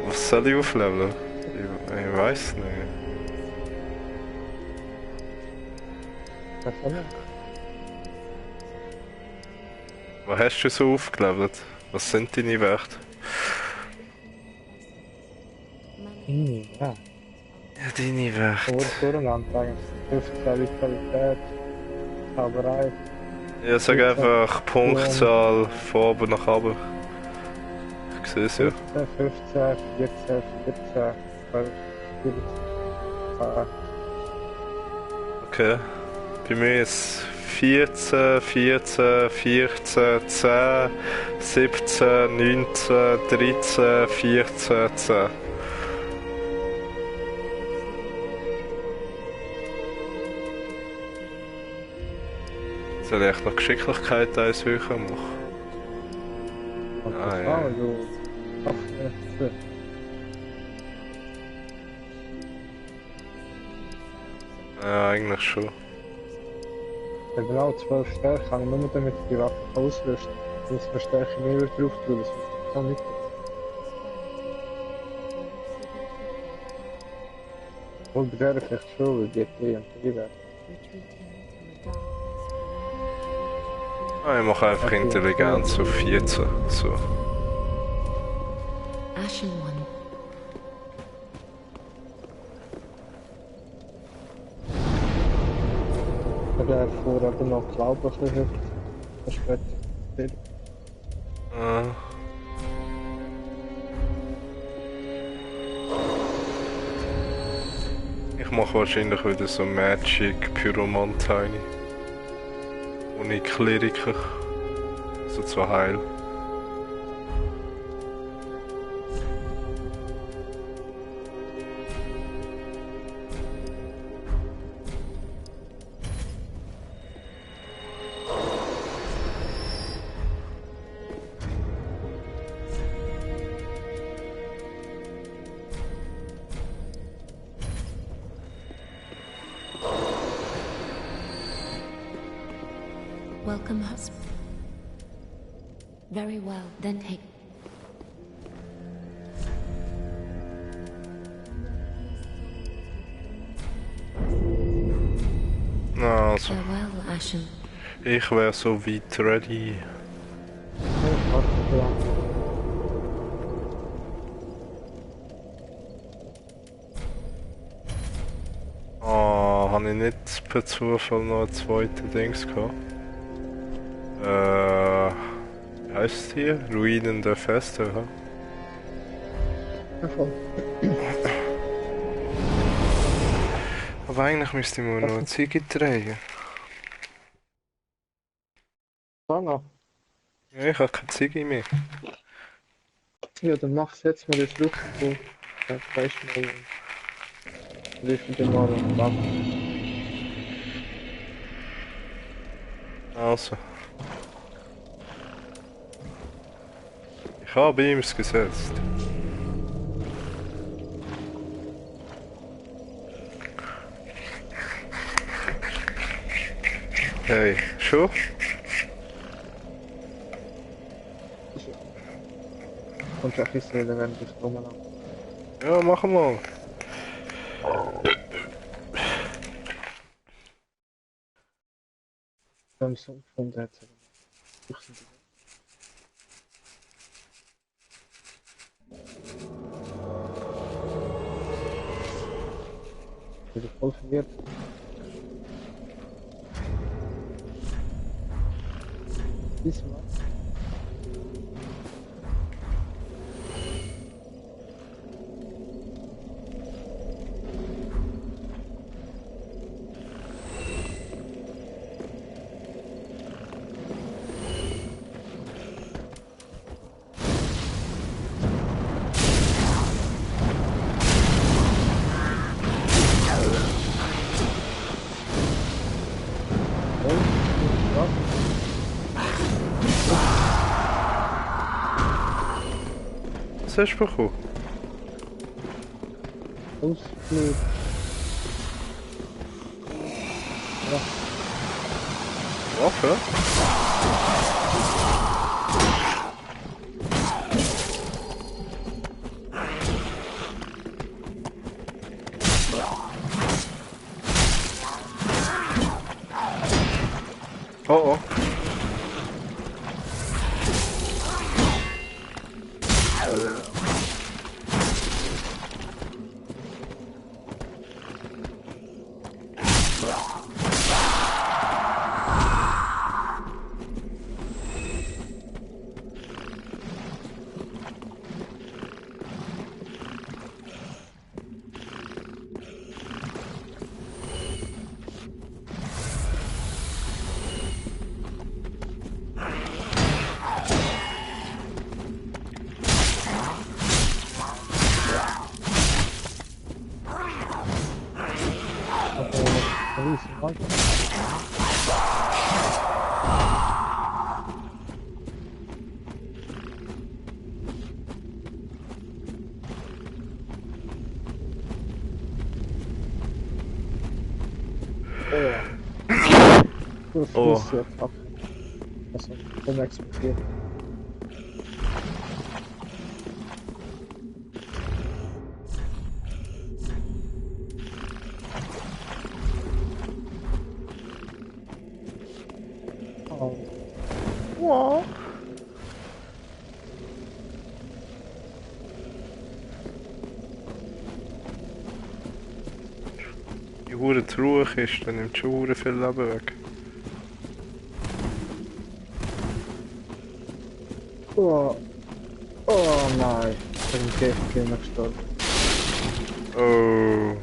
S1: Was soll ich aufleveln? Ich weiß nicht.
S2: Was soll er?
S1: Was hast du so aufgelevelt? Was sind deine Werte?
S2: Ja.
S1: Ja, deine Werte.
S2: Wurde durcheinander eigentlich. 15 Vitalität, Zauberei.
S1: Ja, sag einfach Punktzahl von oben nach oben. Ich sehe es ja.
S2: 15, 15, 14, 14, 12, 14.
S1: Okay. Bei mir ist 14, 14, 14, 10, 17, 19, 13, 14, 10. Soll ich echt noch Geschicklichkeit eins höher machen?
S2: Und
S1: Ah,
S2: das
S1: ja.
S2: war also 8,
S1: Ja, eigentlich schon.
S2: Ja, genau, 12 Stärke kann ich nur damit die Waffe ausrüsten. Muss man Stärke mehr drauf tun, das ist auch nicht. Wohl bei der vielleicht schon, weil die T und die werden.
S1: Ah, ich mache einfach Intelligenz auf 14. So.
S4: Ashen One,
S2: Ich habe vorher aber noch Glaube ein bisschen hüpft. Das später.
S1: Ich mache wahrscheinlich wieder so Magic Pyromant rein. Ohne Kleriker. So zu heil.
S4: Welcome us. Very well, then take.
S1: Na, also,
S4: Farewell, Ashen.
S1: ich wäre so weit ready.
S2: Ja.
S1: Ah, habe ich nicht per Zufall noch einen zweiten Dings gehabt? Wie heisst die? Ruinen der Feste, hä?
S2: Ja, voll.
S1: Aber eigentlich müsste ich mir noch eine Ziege tragen.
S2: So noch.
S1: Ja, ich habe keine Ziege mehr.
S2: Ja, dann mach jetzt mal das Luft so. Dann weißt du mal. Lift den mal und ab.
S1: Also. Ich habe ihm es gesetzt. Hey, schon?
S2: Und auch ist wenn das kommen.
S1: Ja, machen wir.
S2: Dann so von der Zeit. Wieder voll verwirrt. Diesmal.
S1: Was hast du bekommen?
S2: Ausflug.
S1: Waffe? Oh oh. Oh.
S2: Also, vom explodiert. Oh.
S1: Wow. Die hure Truhenkiste nimmt schon hure viel Leben weg.
S2: Oh. Oh nein. Ich bin Giftgegner gestorben.
S1: Oh.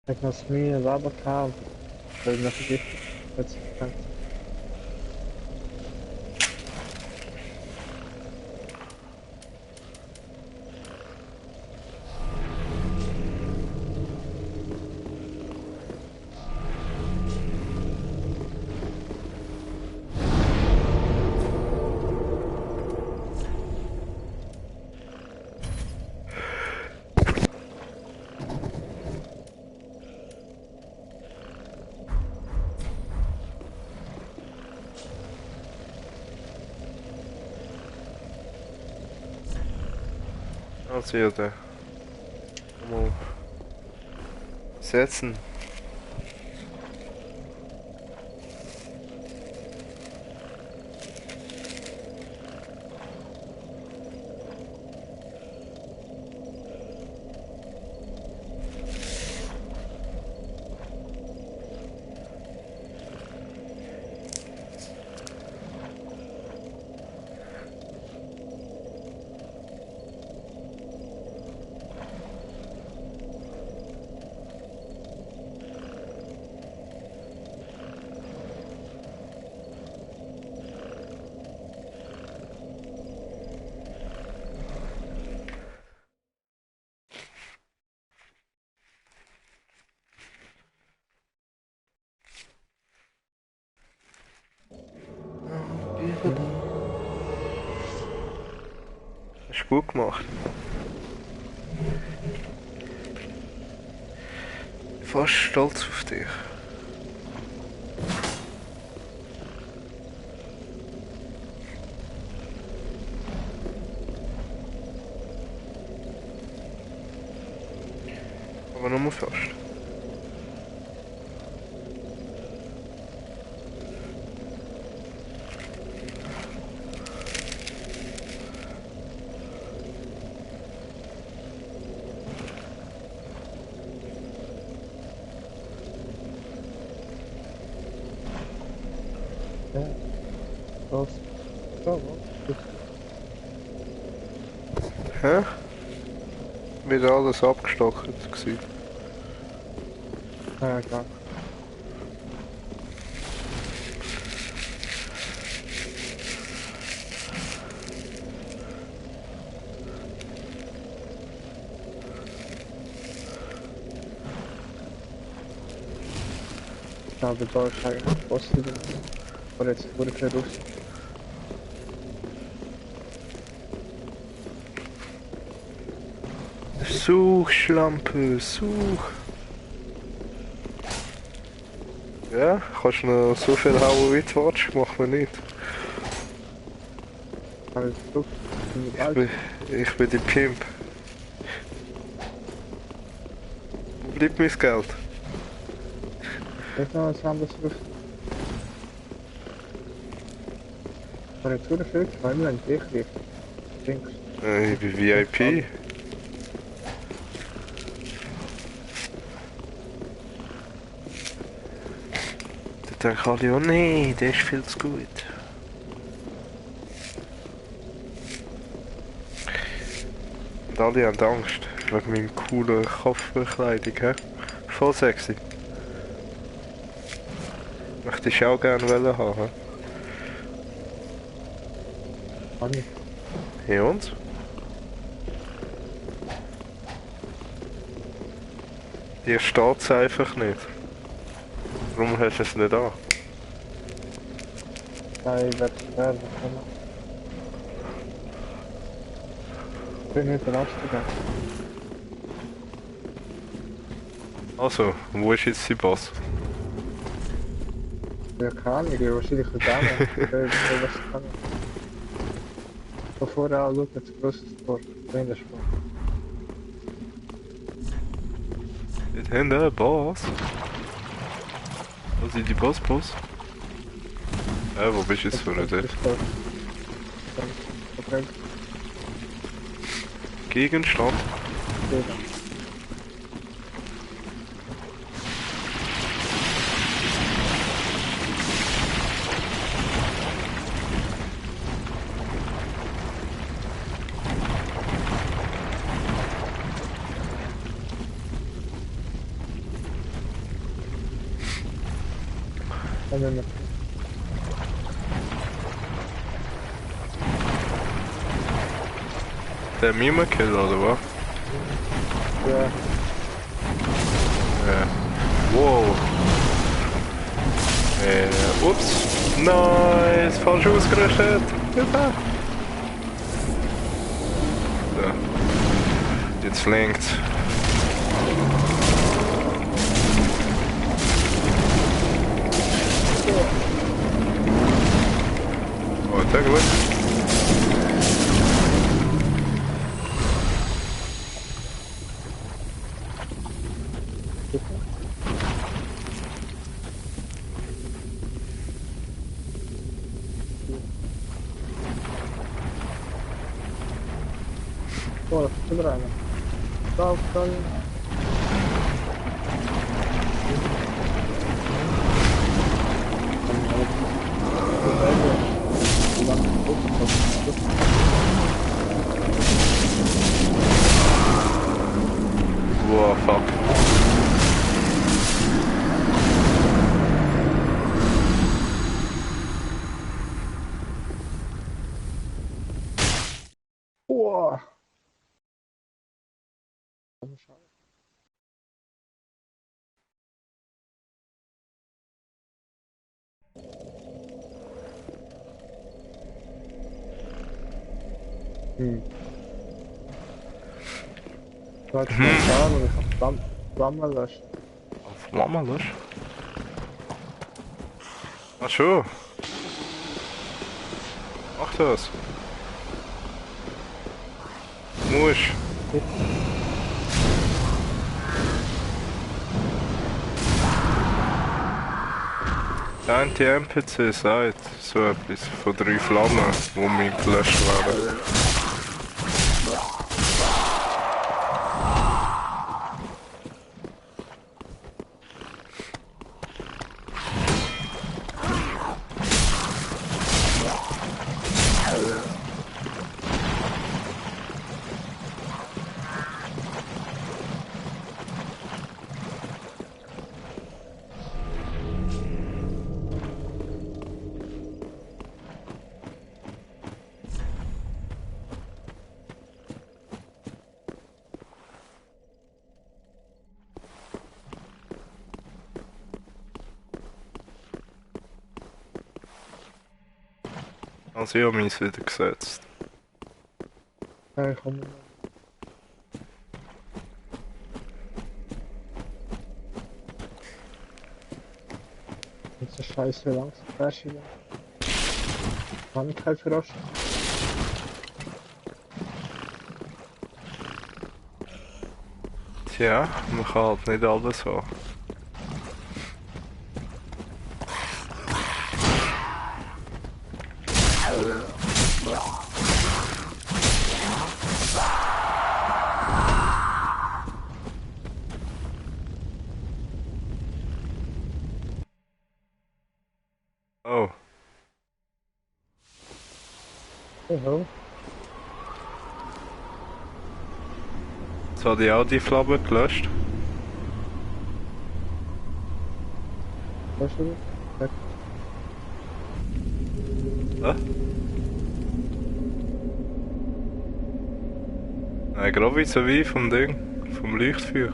S2: Ich hab noch nie ein Leben gehabt. Weil ich noch vergiftet. Jetzt gekannt.
S1: Also ja, da. Mal setzen. Hast du gut gemacht. Fast stolz auf dich. Aber nur fast.
S2: Ja. Los. So, gut.
S1: Hä? Wieder alles abgestockt gewesen.
S2: Ja, klar. Ich glaube, da ist eigentlich Osten. Oder jetzt wurde kein Russ.
S1: Such, Schlampe, such. Ja, kannst du noch so viel hauen wie du willst, machen wir nicht.
S2: Alles gut.
S1: Ich bin der Pimp. Wo bleibt mein Geld?
S2: Jetzt noch was anderes Russ. Aber jetzt wurde viel zweimal ein Dich liegt. Jinx.
S1: Ich bin VIP. Da denken alle, oh nee, der ist viel zu gut. Und alle haben Angst wegen meiner coolen Kopfbekleidung, hä? Voll sexy. Möchte ich auch gerne haben. Hä?
S2: Anni.
S1: Ja und? Dir steht es einfach nicht. Warum hast du es nicht an?
S2: Nein, ich werde es werden können. Ich bin nicht der Arzt.
S1: Also, wo ist jetzt die Boss?
S2: Ja, keine Ahnung, wahrscheinlich ein Dämon. Was kann ich? Von vorher an schaut jetzt grosses Tor. Kleiner Sport.
S1: Dort haben wir einen Boss. Wo sind die Boss? Wo bist du jetzt für dort?
S2: Okay.
S1: Gegenstand?
S2: Ja. Nein.
S1: Der Mima-Kill oder was?
S2: Ja.
S1: Ja. Wow. Ups. Nice, falsch ausgerüstet. Hilfe. So. Jetzt links. Oh, sehr gut.
S2: Oh, da ist wieder einer. Da.
S1: Wow, fuck.
S2: Oh. Du hast mal fahren und ich hab Flammen löschen.
S1: Auf Mama los. Ach schon. Mach das. Muss. Der NPC sagt so etwas von 3 Flammen, die mir gelöscht werden. Also ich habe meins wieder gesetzt.
S2: Ja, ich komme. Jetzt ist scheiße langsam crashen. Kann ich kein Verraschen.
S1: Tja, man kann halt nicht alles haben. Oh,
S2: Ja.
S1: jetzt habe ich auch die Flamme gelöscht.
S2: Weißt du? Weg.
S1: Hä? Nein, gerade wie so wie vom Ding, vom Leuchtfeuer.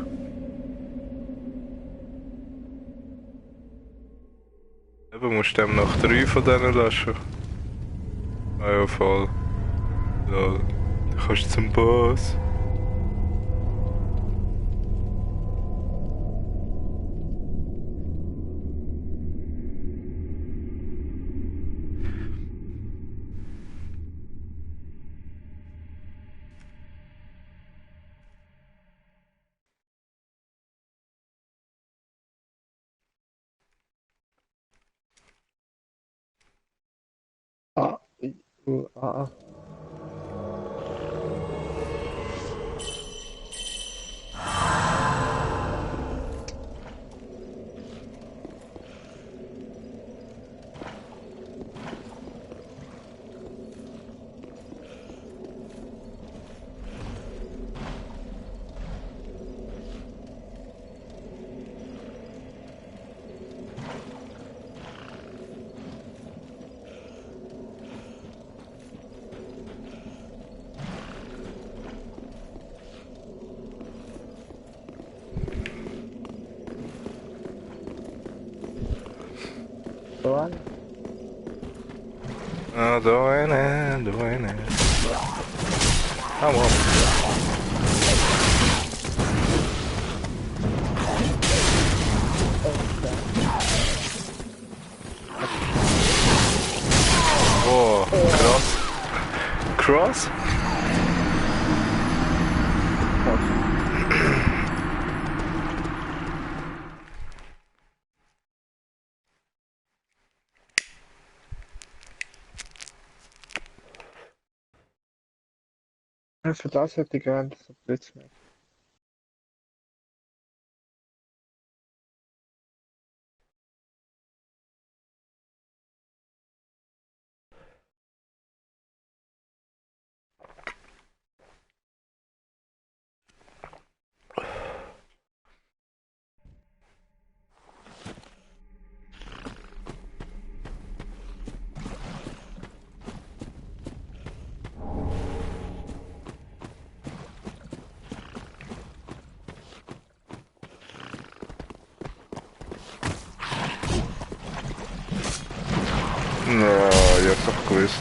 S1: Eben musst du dem noch 3 von denen löschen. Ah ja, voll. Lol. Dann kannst du zum Boss.
S2: Ah, ah. So an.
S1: Ah, da eine, da eine. Ah, wow. Oh, krass. Cross?
S2: Für das hätte ich gerne so Blitzmerk.
S1: Na, ich hab's doch gewusst.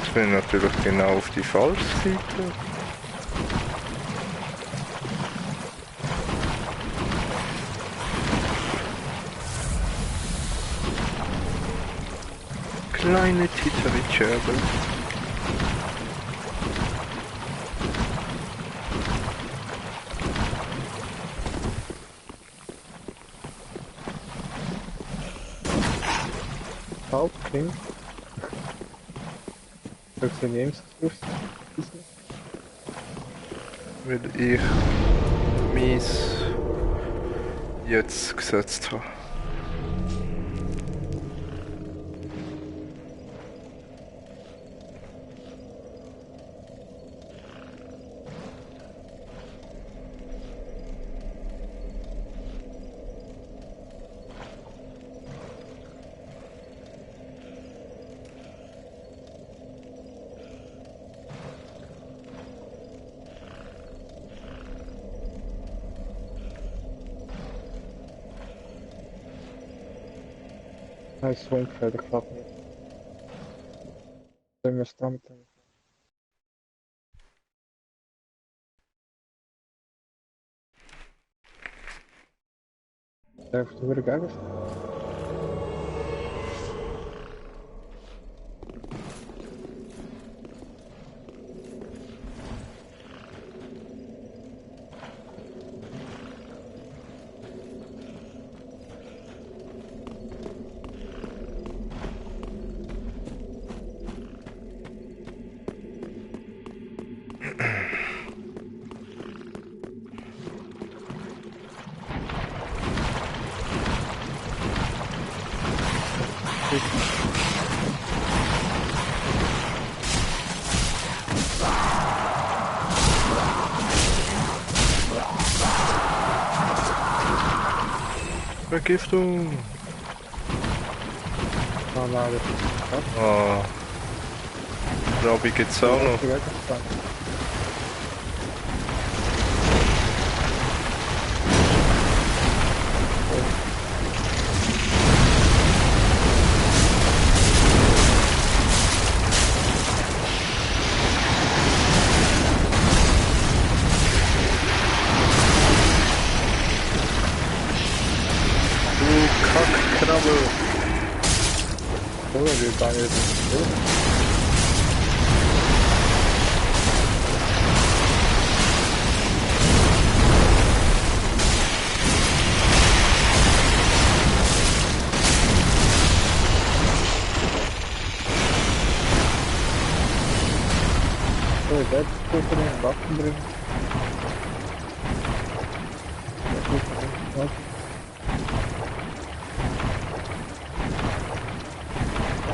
S1: Jetzt bin ich natürlich genau auf die falsche Seite. Kleine Titteritscherbel.
S2: Hauptking. Funktionierungsgerüst.
S1: Weil ich mies jetzt gesetzt habe.
S2: Hij is gewoon verder, klappt niet. Zijn we stand. Daar heeft de werk Vergiftung! Oh. Robby geht's auch noch. Kackkrabbe! Oh, wir waren jetzt nicht. So, jetzt können wir den Waffen bringen.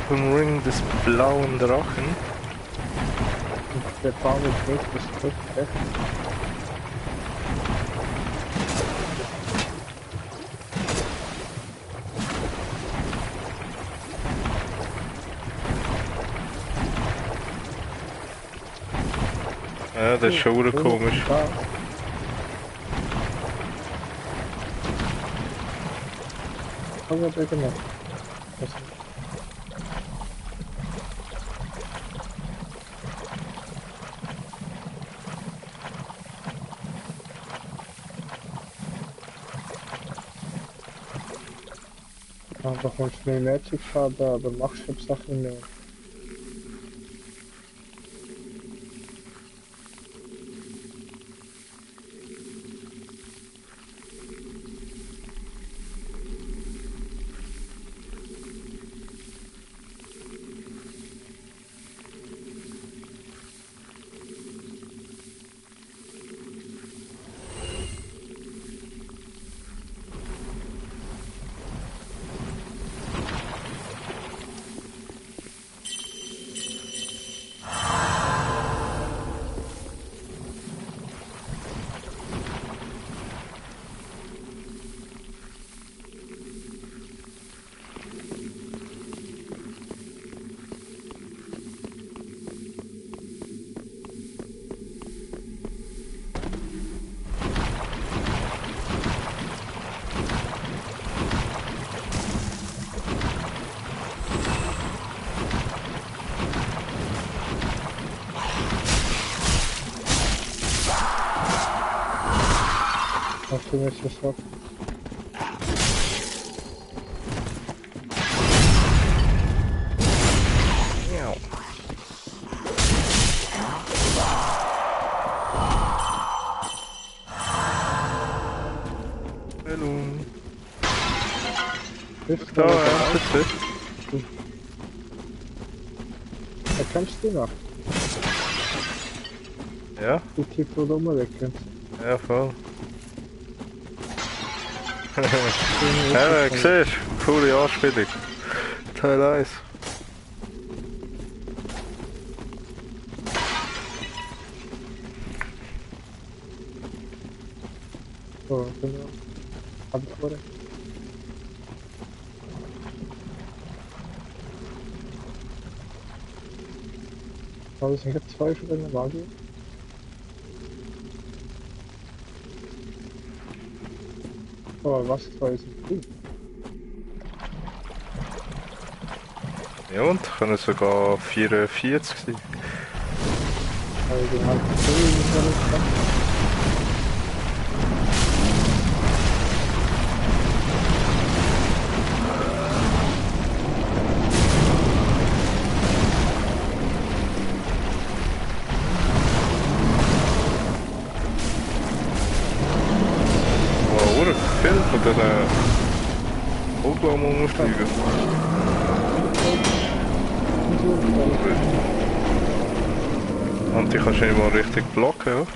S1: Vom Ring des blauen Drachen.
S2: Der Baum ist nicht das Glück.
S1: Ja, das ist schon wieder komisch.
S2: Was hat er gemacht? Einfach mal schnell Magic haben, aber machst du Sachen mehr. Hast du nicht gesagt?
S1: Ja. Ballon.
S2: Bist
S1: Da,
S2: du
S1: ja, bitte.
S2: Erkennst du noch?
S1: Ja,
S2: Die Typen rumlecken.
S1: ja, voll. Ja, siehst du? Coole Anspielung. Teil 1.
S2: So, genau. Hab ich vor. Aber es sind jetzt zwei schon in der Magie. Oh, was zwei sind die?
S1: Ja, und können sogar 44 sein.
S2: Also die haben die
S1: Wow, oder viel von diesen Oberarm umfliegen. Und die kannst du nicht mal richtig blocken, ja?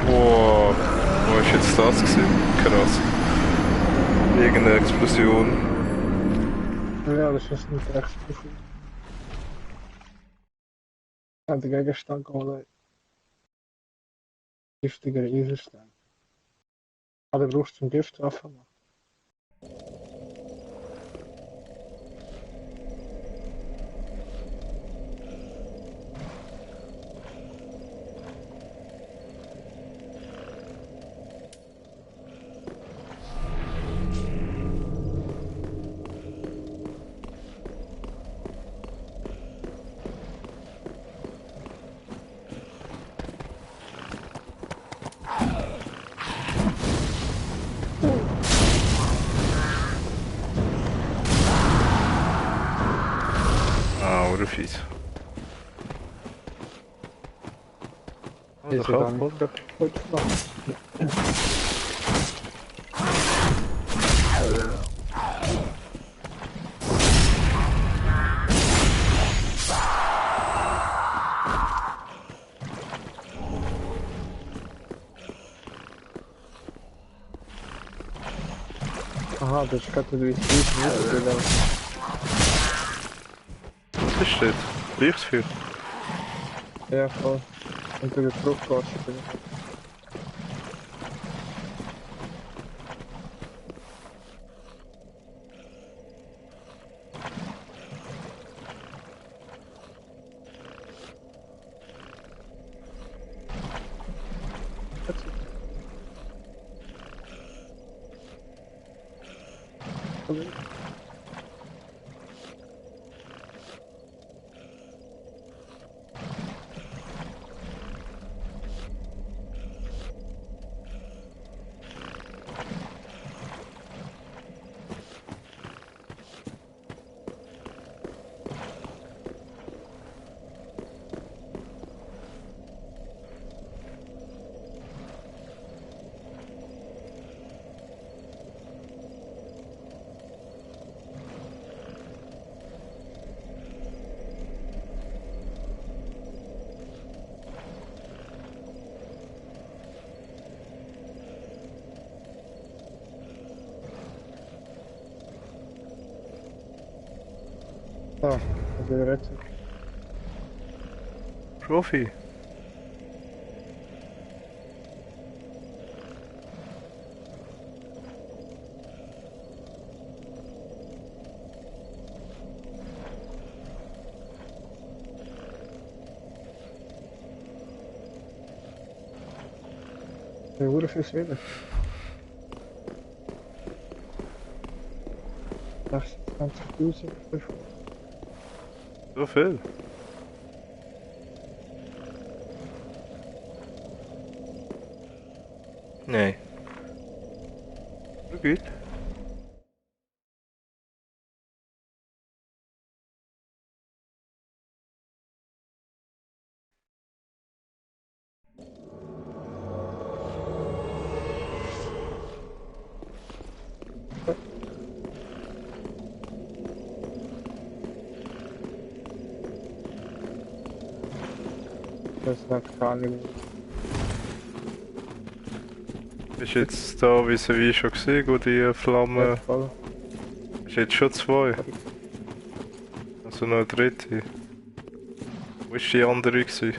S1: Wow, wo ist jetzt das gewesen? Krass. Irgendeine Explosion.
S2: Ja, das ist nicht recht viel. An der Gegenstand geholt. Giftiger Eselstein. Aber du brauchst zum Gift machen.
S1: Ah, oder fies. Oh,
S2: Ist
S1: der
S2: ja
S1: Kopf, oder?
S2: Heute noch. Aha, das ist gerade durch die Wiese.
S1: Was ist das? Lichtfeuer.
S2: Ja, voll. Und der Druckkosten. Ah, das ist recht.
S1: Profi.
S2: Der wurde fürs Wetter. 28.000.
S1: So viel. Nein. So gut.
S2: Das ist noch gar nicht.
S1: Bist jetzt da wie schon gesehen, wo die Flamme.
S2: Voll.
S1: Ist jetzt schon 2. Also noch eine dritte. Wo war die andere gewesen?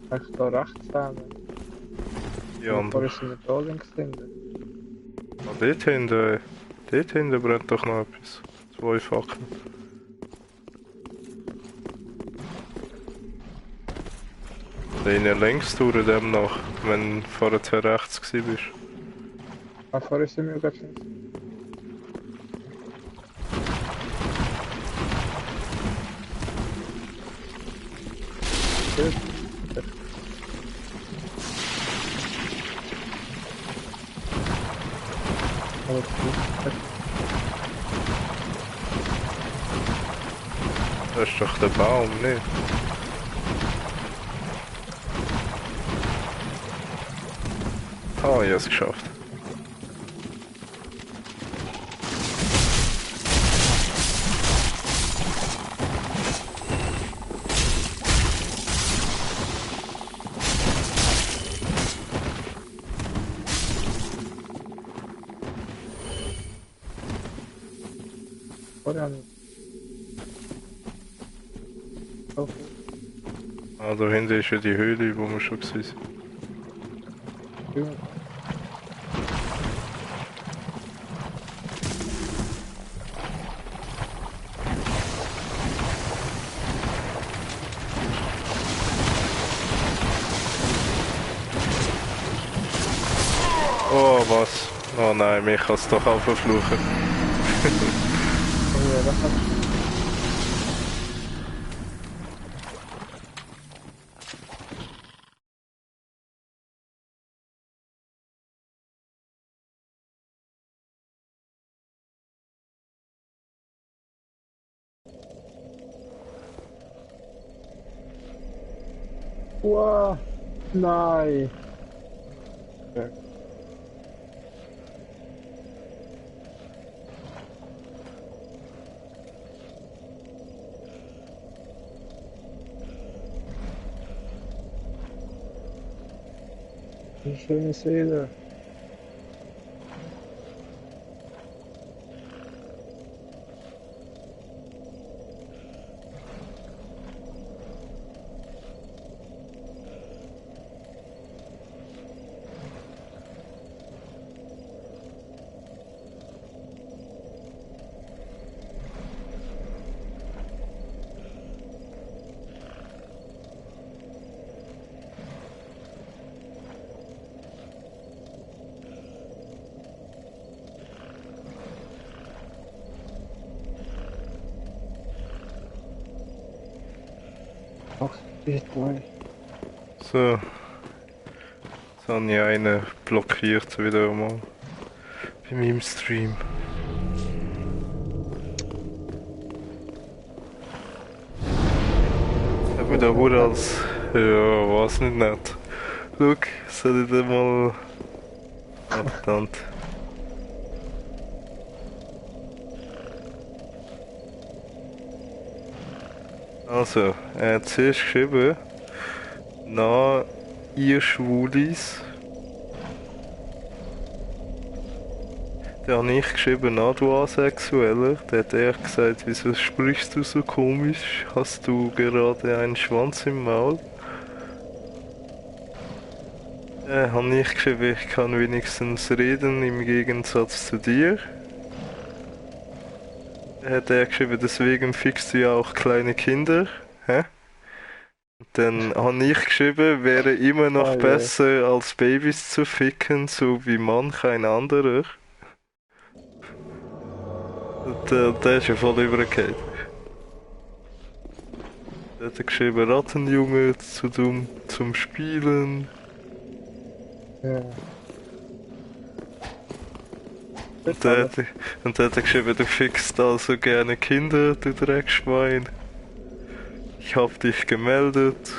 S2: Echt da rechts zusammen.
S1: Die andere.
S2: Vorher sind wir da links hinten.
S1: Ah, dort hinten brennt doch noch etwas. 2 Fackeln. Dann längs durch dem noch, wenn du vorher rechts gewesen bist.
S2: Ah, vorher sind wir gerade links. Gut. Alles gut.
S1: Das ist doch der Baum, nicht? Ah, ich hab's geschafft.
S2: Vorher nicht. So viel.
S1: Ah, da hinten ist ja die Höhle, wo wir schon gesehen sind.
S2: Ja.
S1: Oh, was? Oh nein, mich kann es doch auch verfluchen.
S2: Oh ja, das hat. Wow, nein. Ja. Eine schöne Seele. Ach, geht mal.
S1: So. Jetzt habe ich einen blockiert wieder mal. Bei meinem Stream. Aber da wurde als... Ja, was nicht nett. Schau, soll ich dir mal... Ah, verdammt. Also, er hat zuerst geschrieben, na, ihr Schwulis. Dann habe ich geschrieben, na, du Asexueller. Dann hat er gesagt, wieso sprichst du so komisch? Hast du gerade einen Schwanz im Maul? Dann habe ich geschrieben, ich kann wenigstens reden im Gegensatz zu dir. Dann hat er geschrieben, deswegen fickst du ja auch kleine Kinder. Hä? Dann habe ich geschrieben, wäre immer noch
S2: Ah, ja.
S1: besser als Babys zu ficken, so wie manch ein anderer. Und der ist ja voll übergekommen. Da hat er geschrieben, Rattenjunge zum Spielen.
S2: Ja.
S1: Und dann hat er geschrieben, du fickst also gerne Kinder, du Dreckschwein. Ich hab dich gemeldet.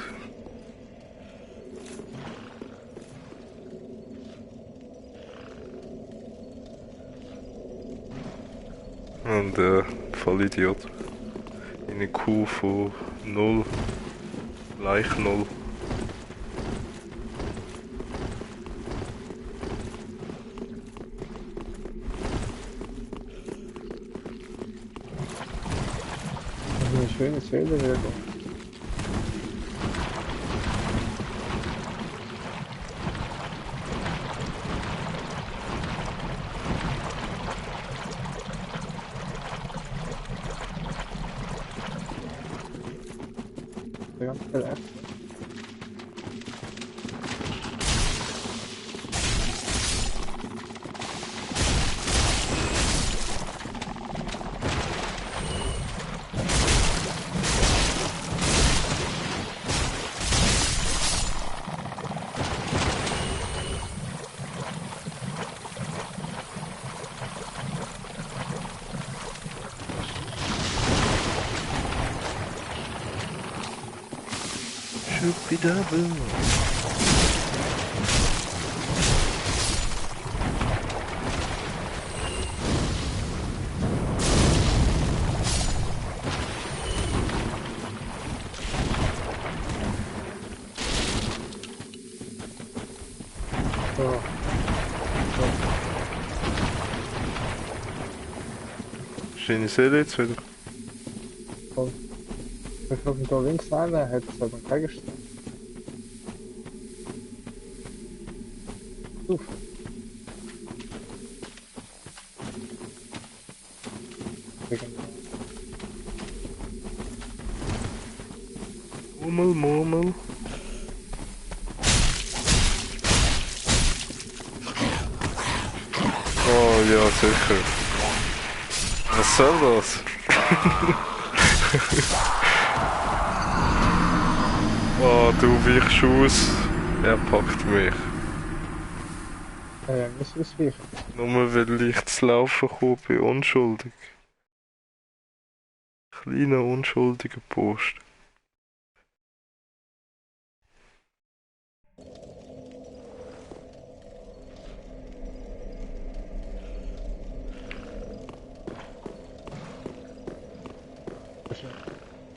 S1: Und Vollidiot. Eine Kuh von 0. Gleich 0.
S2: Das ist eine schöne Fehlerwirkung. Der ganze Teil.
S1: Schuppidabel.
S2: So.
S1: Schöne Seele jetzt wieder.
S2: Voll. Wir gucken da links rein, er hat es aber hergestellt. Uff.
S1: Murmel, Murmel. Oh ja, sicher. Was soll das? Oh, du weichst aus. Er packt mich.
S2: Ja, muss ausweichen.
S1: Nur weil ich zu laufen komme, bin unschuldig. Kleiner unschuldiger Post.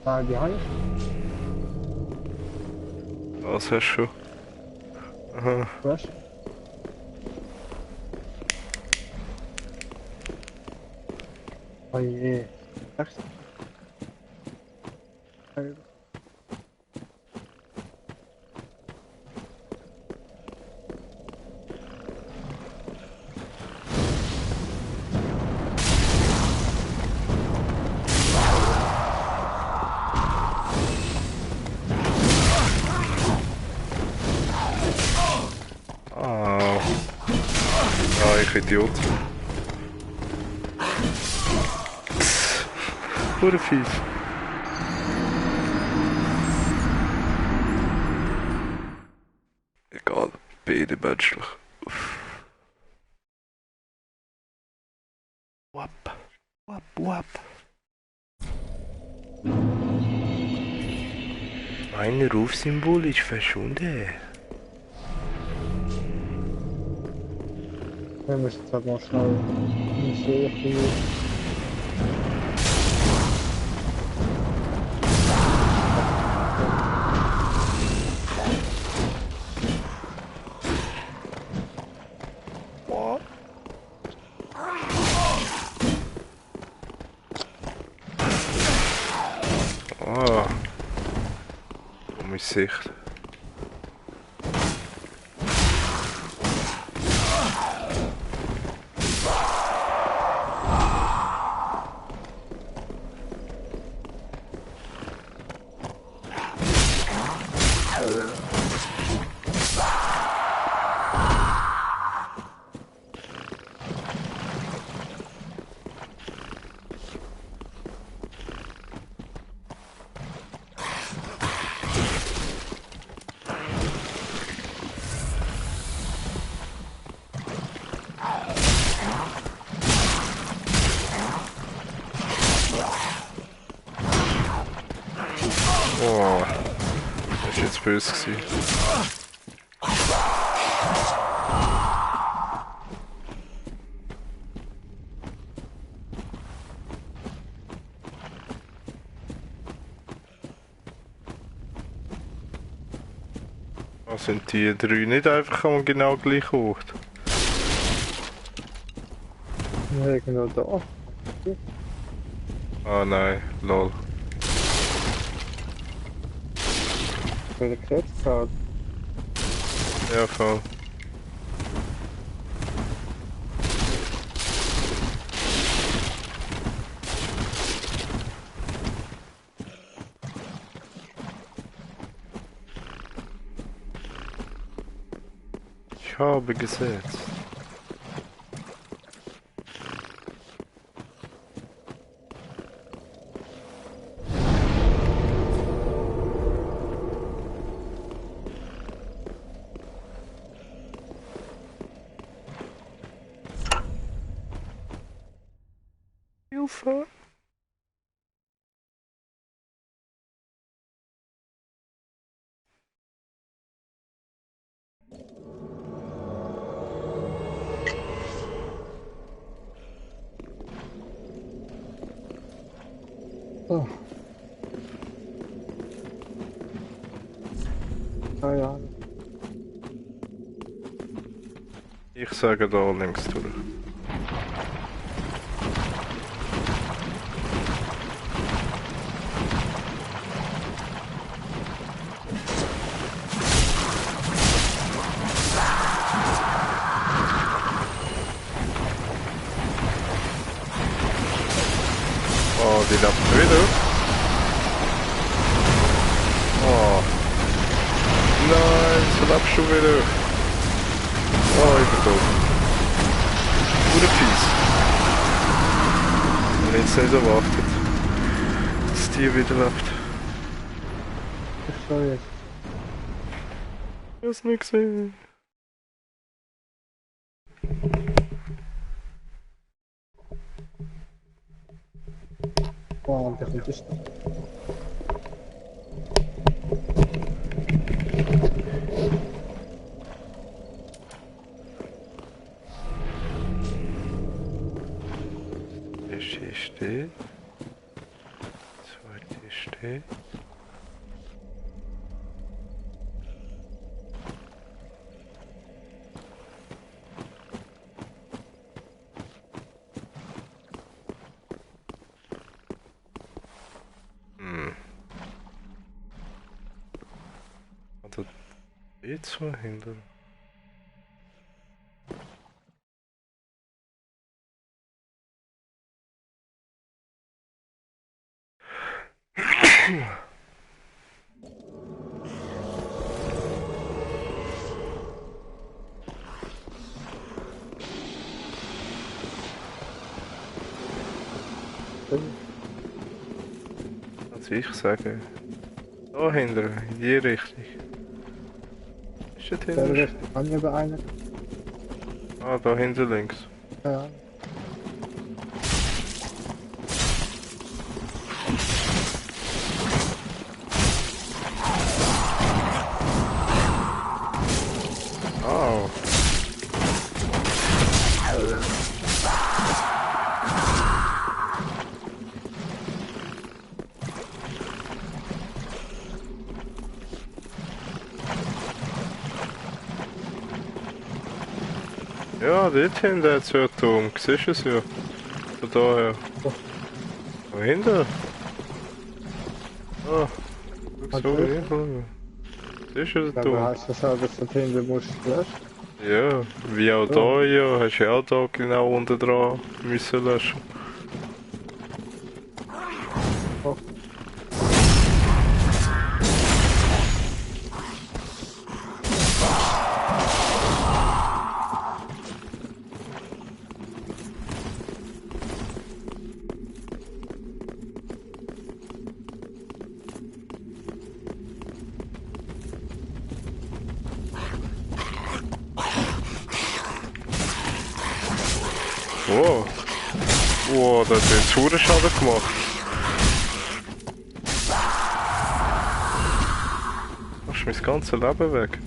S2: Da die Hand.
S1: Was hast du schon? Aha.
S2: Was? Oh je. Echt?
S1: Ah. Ah, ich Idiot. Pure fies. Egal, beide menschlich. Wap, wap, wap. Mein Rufsymbol ist verschwunden.
S2: Wir müssen jetzt halt mal schnell in die See.
S1: Ah. Um meine Sicht. Oh, das war jetzt böse gewesen. Oh, sind die drei nicht einfach am genau gleich Ort?
S2: Ja, genau da.
S1: Ah nein, lol.
S2: Bei der Krebskarte.
S1: Ja, voll. Ich habe gesetzt. Hilfe!
S2: So. Ah ja.
S1: Ich sage da links durch. Oh, die läuft wieder. Oh. Nein, sie läuft schon wieder. Oh, ich bin tot. Gute Fies. Ich habe jetzt nicht erwartet, dass die wieder läuft.
S2: Ich schau jetzt.
S1: Ich hab's nicht gesehen.
S2: Oh, der kommt nicht.
S1: Erste steht. Zweite steht. Hat er die zwei hinter? Also ich sage, da hinten, in die Richtung. Ist das
S2: Der
S1: hinten?
S2: Richtung kann ja beeinen.
S1: Ah, da hinten links.
S2: Ja.
S1: Oh. Ja, dort hinten hat es ja einen Turm. Siehst du es ja? Von daher. Da hinten? Ah, schau so
S2: Okay.
S1: hin. Siehst du den
S2: Aber
S1: Turm?
S2: heißt das auch, dass du hinten musst löschen?
S1: Ja, wie auch da, ja. Hast du ja auch da genau unten dran müssen löschen.
S2: Oh.
S1: Wow. Wow, das hat jetzt Schaden gemacht. mein ganzes Leben weg.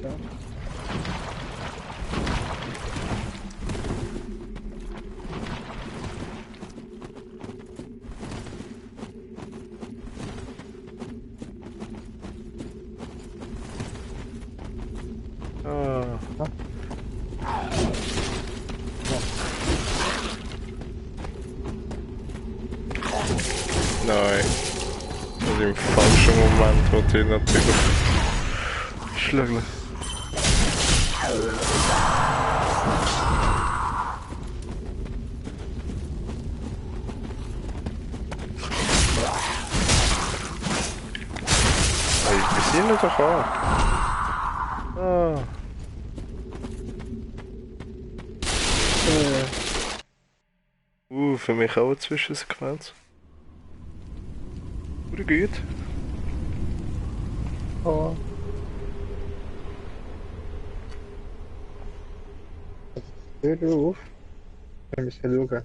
S2: Ja.
S1: Ah. Nein. Das ist im falschen Moment, wo die natürlich schlagen. Hey, wir sind doch an. Ah. Für mich auch eine Zwischensequenz. Oder gut?
S2: Oh. Hör auf. Wir müssen schauen.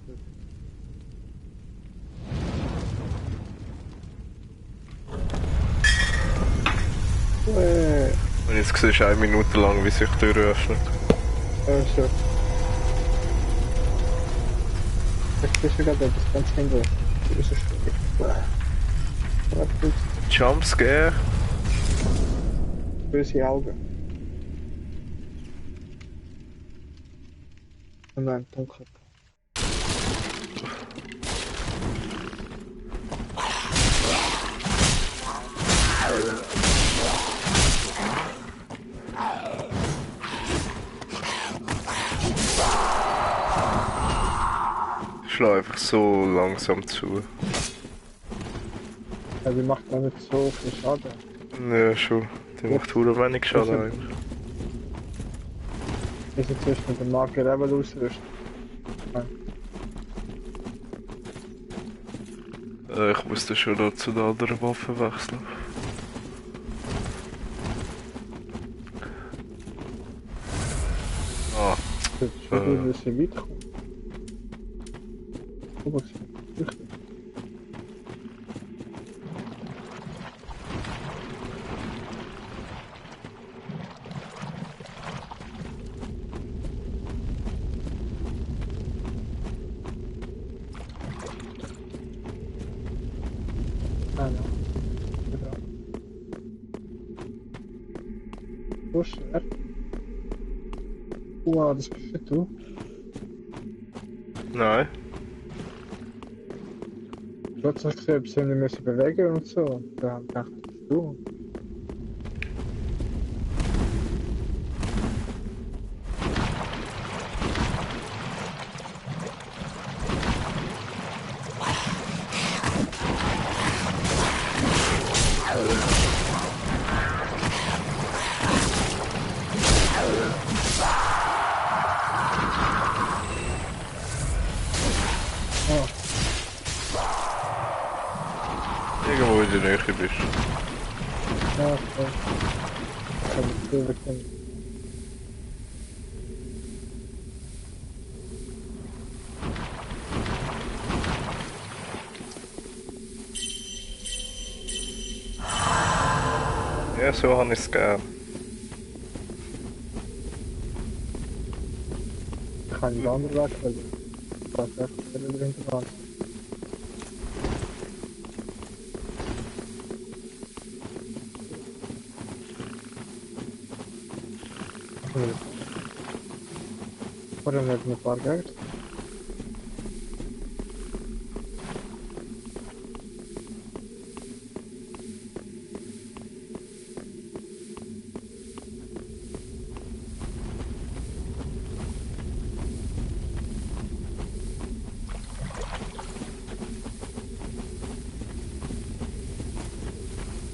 S1: Und jetzt siehst du 1 Minute lang, wie sich die Tür öffnet.
S2: Also. Ich bin gerade etwas ganz hinter. Das ist schwierig.
S1: Jumpscare?
S2: Böse Augen. Und dann dunkel.
S1: Ich schlage einfach so langsam zu.
S2: Ja, die macht noch nicht so viel Schaden.
S1: Ja, schon. Die macht verdammt wenig Schaden eigentlich.
S2: Wir sind zuerst mit dem Marker Rebel ausrüsten.
S1: Ich musste schon noch zu der anderen Waffe wechseln. Ah.
S2: Das ist schon gut, dass sie weiterkommt. Aber es ist wichtig. Ah, ja. Genau. So schwer. Wow, das bist nicht du.
S1: Nein.
S2: Plötzlich gesehen, ob sie nicht müssen bewegen und so. Da habe ich gedacht, das bist du.
S1: Irgendwo in der Nähe bist.
S2: Ja, okay. Ich habe es überkommen.
S1: Ja, so habe ich es gern.
S2: Ich kann den anderen Weg wählen. Ich kann es echt wieder drin dran. Vorher nicht ein paar Geld.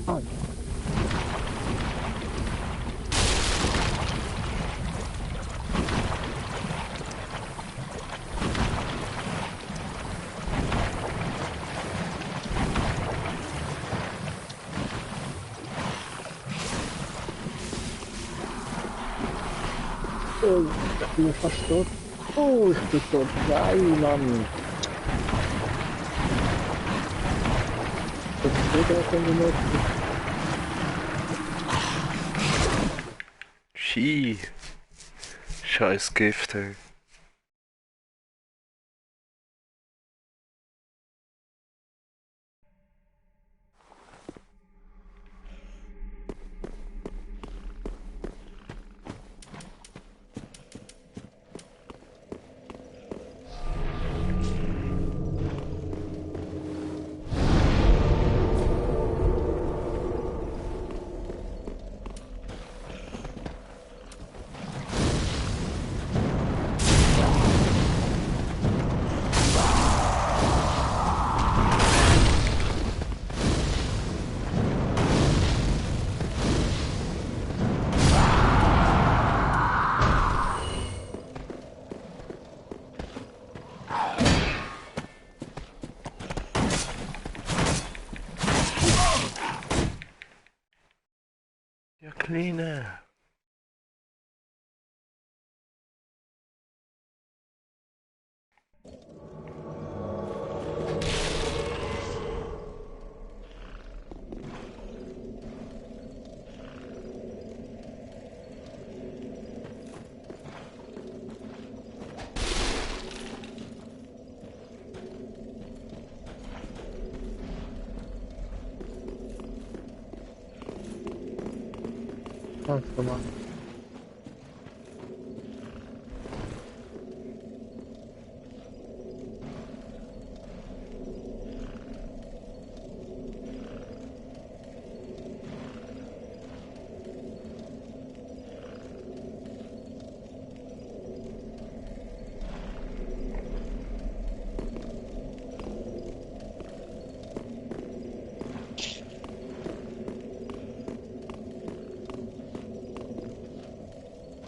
S2: Ah, Oh, ich bin fast tot. Oh, ich bin tot. Nein, Mann. Das ist wieder von der Nächste.
S1: Ski. Scheiß Gift, ey. Ja, Kleine.
S2: Kannst du mal.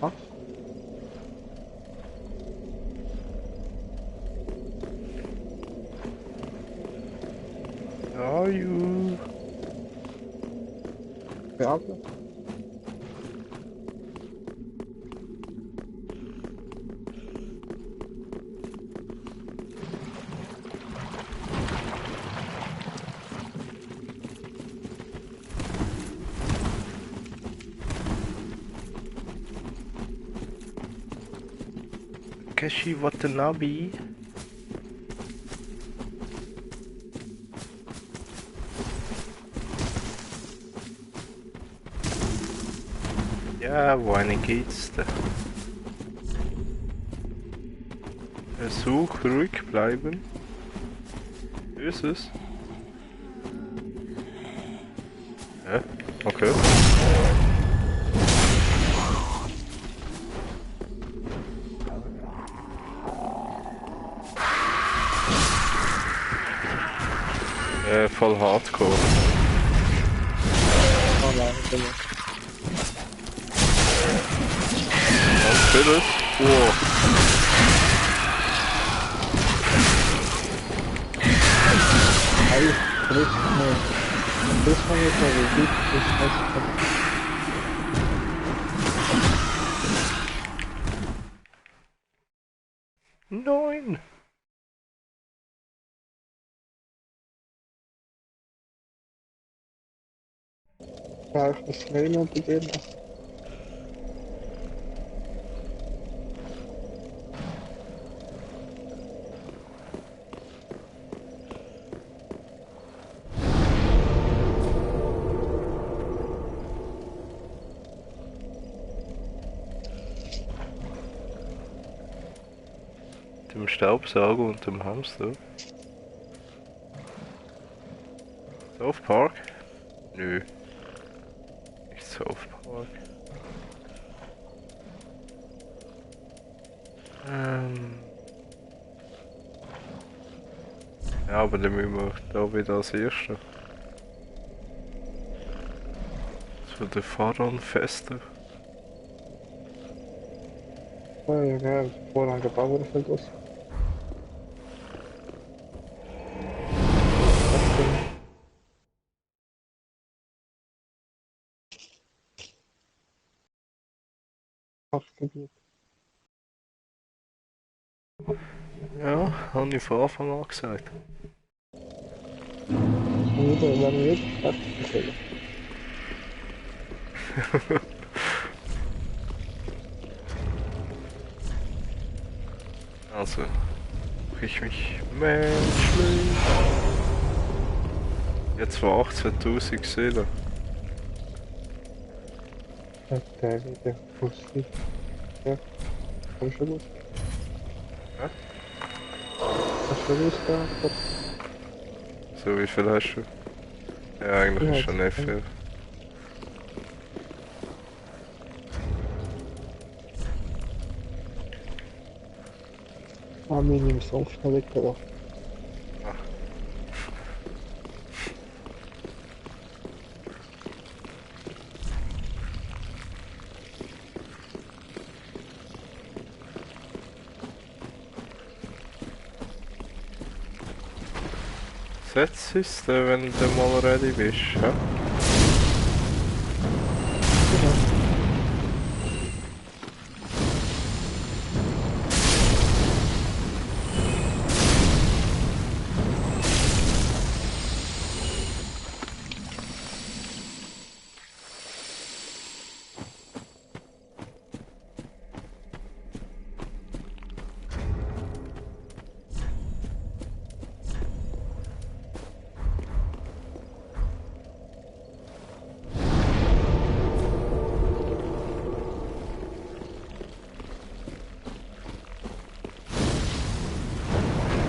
S2: Was?
S1: Are you?
S2: Beate?
S1: Keshi Watanabe. Ja, wohin geht's da? Versuch ruhig bleiben. Ist es? Ja, okay. Voll Hardcore.
S2: Oh nein, bin ich.
S1: Was für das? Wow.
S2: Alles trifft mich. Das war jetzt mal so gut. Das heißt,
S1: Nein!
S2: ja, ich muss schnell noch begeben.
S1: Dem Staubsauger und dem Hamster. South Park? Nö. Nicht South Park. Ja, aber dann müssen wir da wieder als Erster. Das wird der Fahrradfeste.
S2: Oh ja, ja, vorher gebaut ist das. Haftgebiet.
S1: Ja, habe ich von Anfang an gesagt.
S2: Oder wenn wir jetzt fertig sind.
S1: Also, mache ich mich menschlich. Jetzt war 18.000 Seelen.
S2: Okay, wieder lustig. Ja, komm schon los.
S1: Hä?
S2: Hast du Lust gehabt?
S1: So, wie viel hast du? Ja, eigentlich
S2: Ja,
S1: ist schon nicht
S2: jetzt-
S1: viel.
S2: Meine im Sofa weggelassen.
S1: Setz es, wenn du mal ready bist. Ja?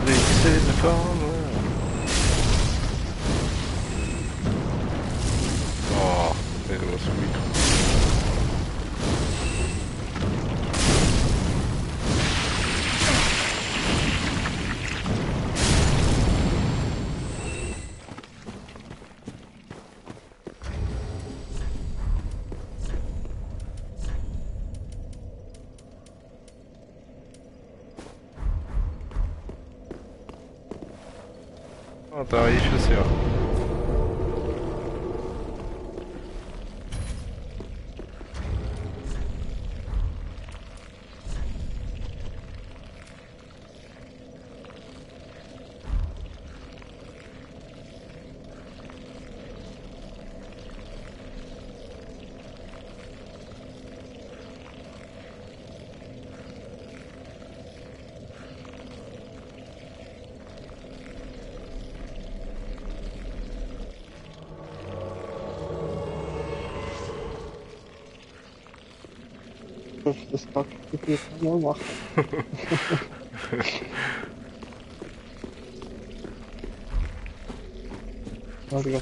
S1: Liegst in der Fahne. Oh, dit was Mikro. Ah, da ist es ja.
S2: Das kann ich jetzt mal machen. Warte, ja.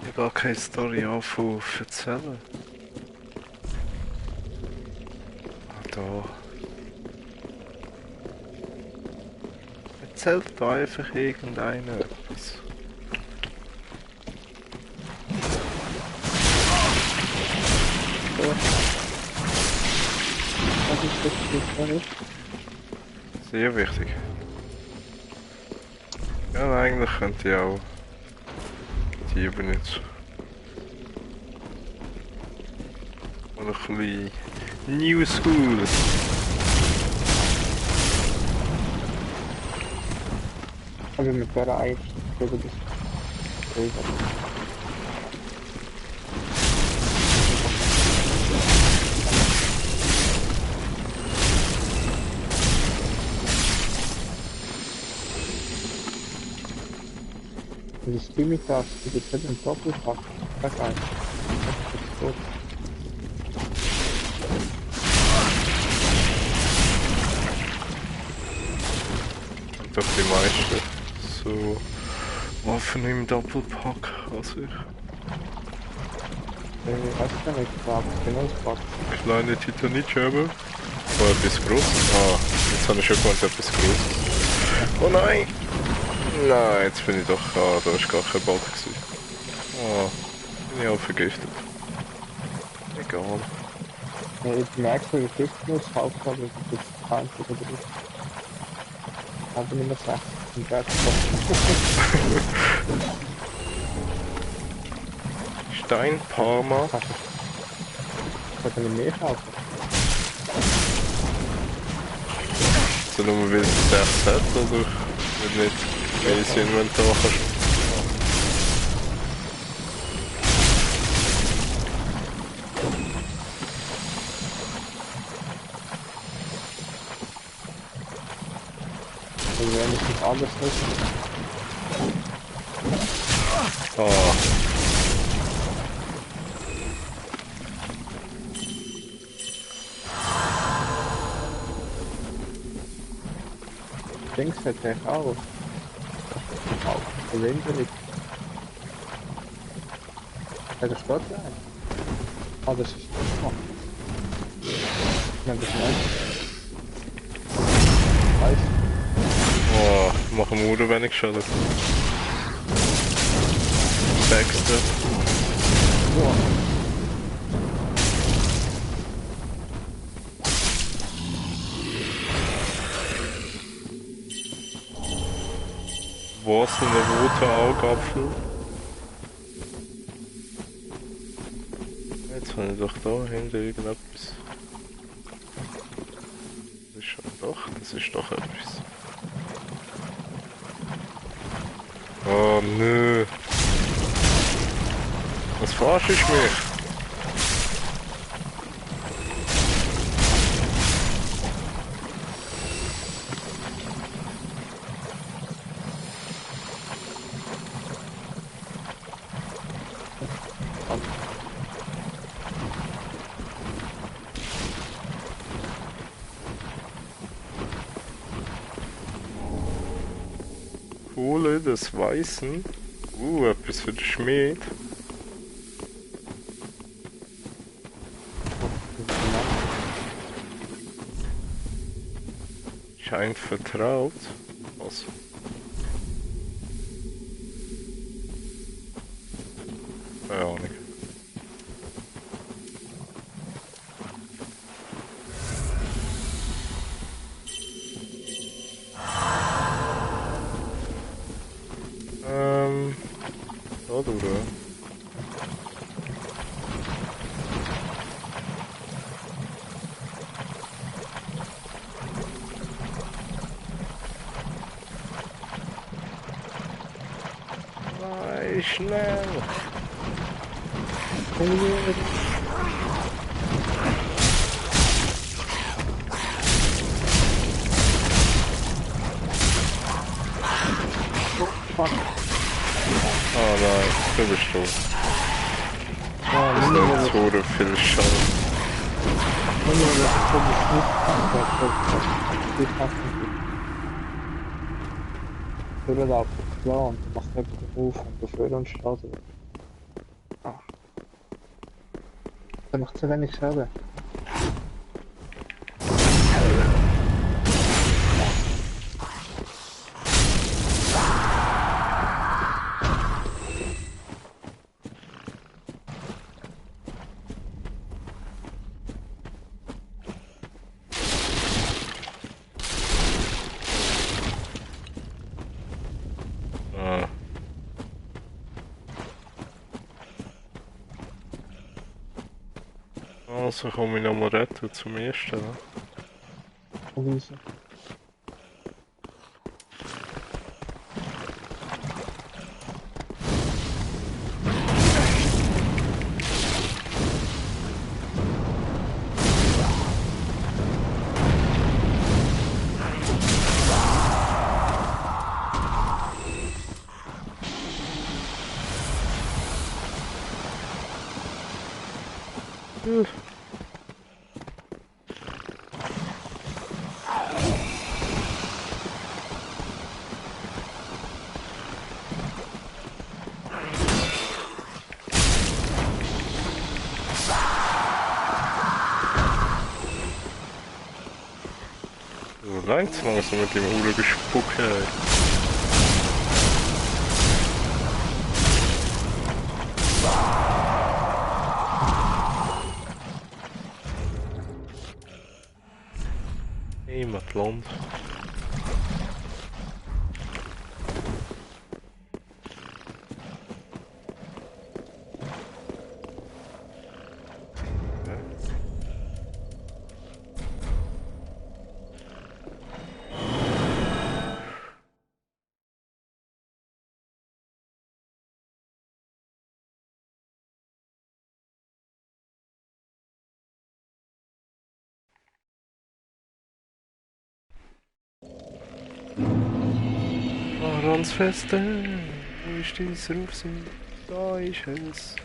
S1: Ich habe gar keine Story anfangen zu erzählen. Ah, da. Erzählt da einfach irgendeiner etwas.
S2: Was ist das für ein
S1: Sehr wichtig. Ja, eigentlich könnte ich auch die benutzen. Oder ein bisschen New School.
S2: Also mit der Eis. Das ist das Limitas, die gibt es im Doppelpack. Das ist eins. Das ist gut.
S1: Und doch die meisten so Waffen im Doppelpack, also ich.
S2: Weiß ich nicht, aber genau das Pack.
S1: Kleine Titanitscherbe. Oh, etwas Grosses. Ah, jetzt habe ich schon gemeint, etwas Grosses. Oh nein! Nein, jetzt bin ich doch... Ah, da war gar kein Ball gewesen. Ah, bin ich auch vergiftet. Egal.
S2: Ich merke so, wie viel muss Hauptsache, das ist kein oder nicht. Aber nicht mehr 60 und 30.
S1: Stein, Parma.
S2: kann ich mehr kaufen.
S1: So nur weil es 6 hat oder weil nicht welches Inventar kannst.
S2: Also wenn ich nicht alles nicht.
S1: Ah,
S2: Dings hat er auch. Auch verwunderlich. Ja, das steht ja. Ah, das ist das. Nein, das nicht. Weiß.
S1: oh, machen wir oder wenig Schaden. Backstab.
S2: Boah.
S1: Was für ein roter Augapfel. Jetzt habe ich doch da hinten irgendetwas. Das ist schon doch, das ist doch etwas. Oh nö. Was verarschst du mich? Kohle des Weißen. Etwas für den Schmied. Scheint vertraut. Was? Keine Ahnung. Da durch. Nein, schnell!
S2: Fuck.
S1: Oh nein, du bist tot.
S2: Ja,
S1: Das
S2: nur
S1: nimmt so oder viel Schaden.
S2: das ist nicht passend. Durchlaufen, klar, und du machst nicht den Ruf und dafür und Schaden. Ah. Der macht zu wenig Schaden.
S1: Ah. Also komme ich nochmal retten zum ersten. Ne?
S2: Wieso?
S1: So langsam mit dem Hude gespuckt, ey. Immer blond. Ranzfeste, wo ist dieses Rufsinn? Da ist es.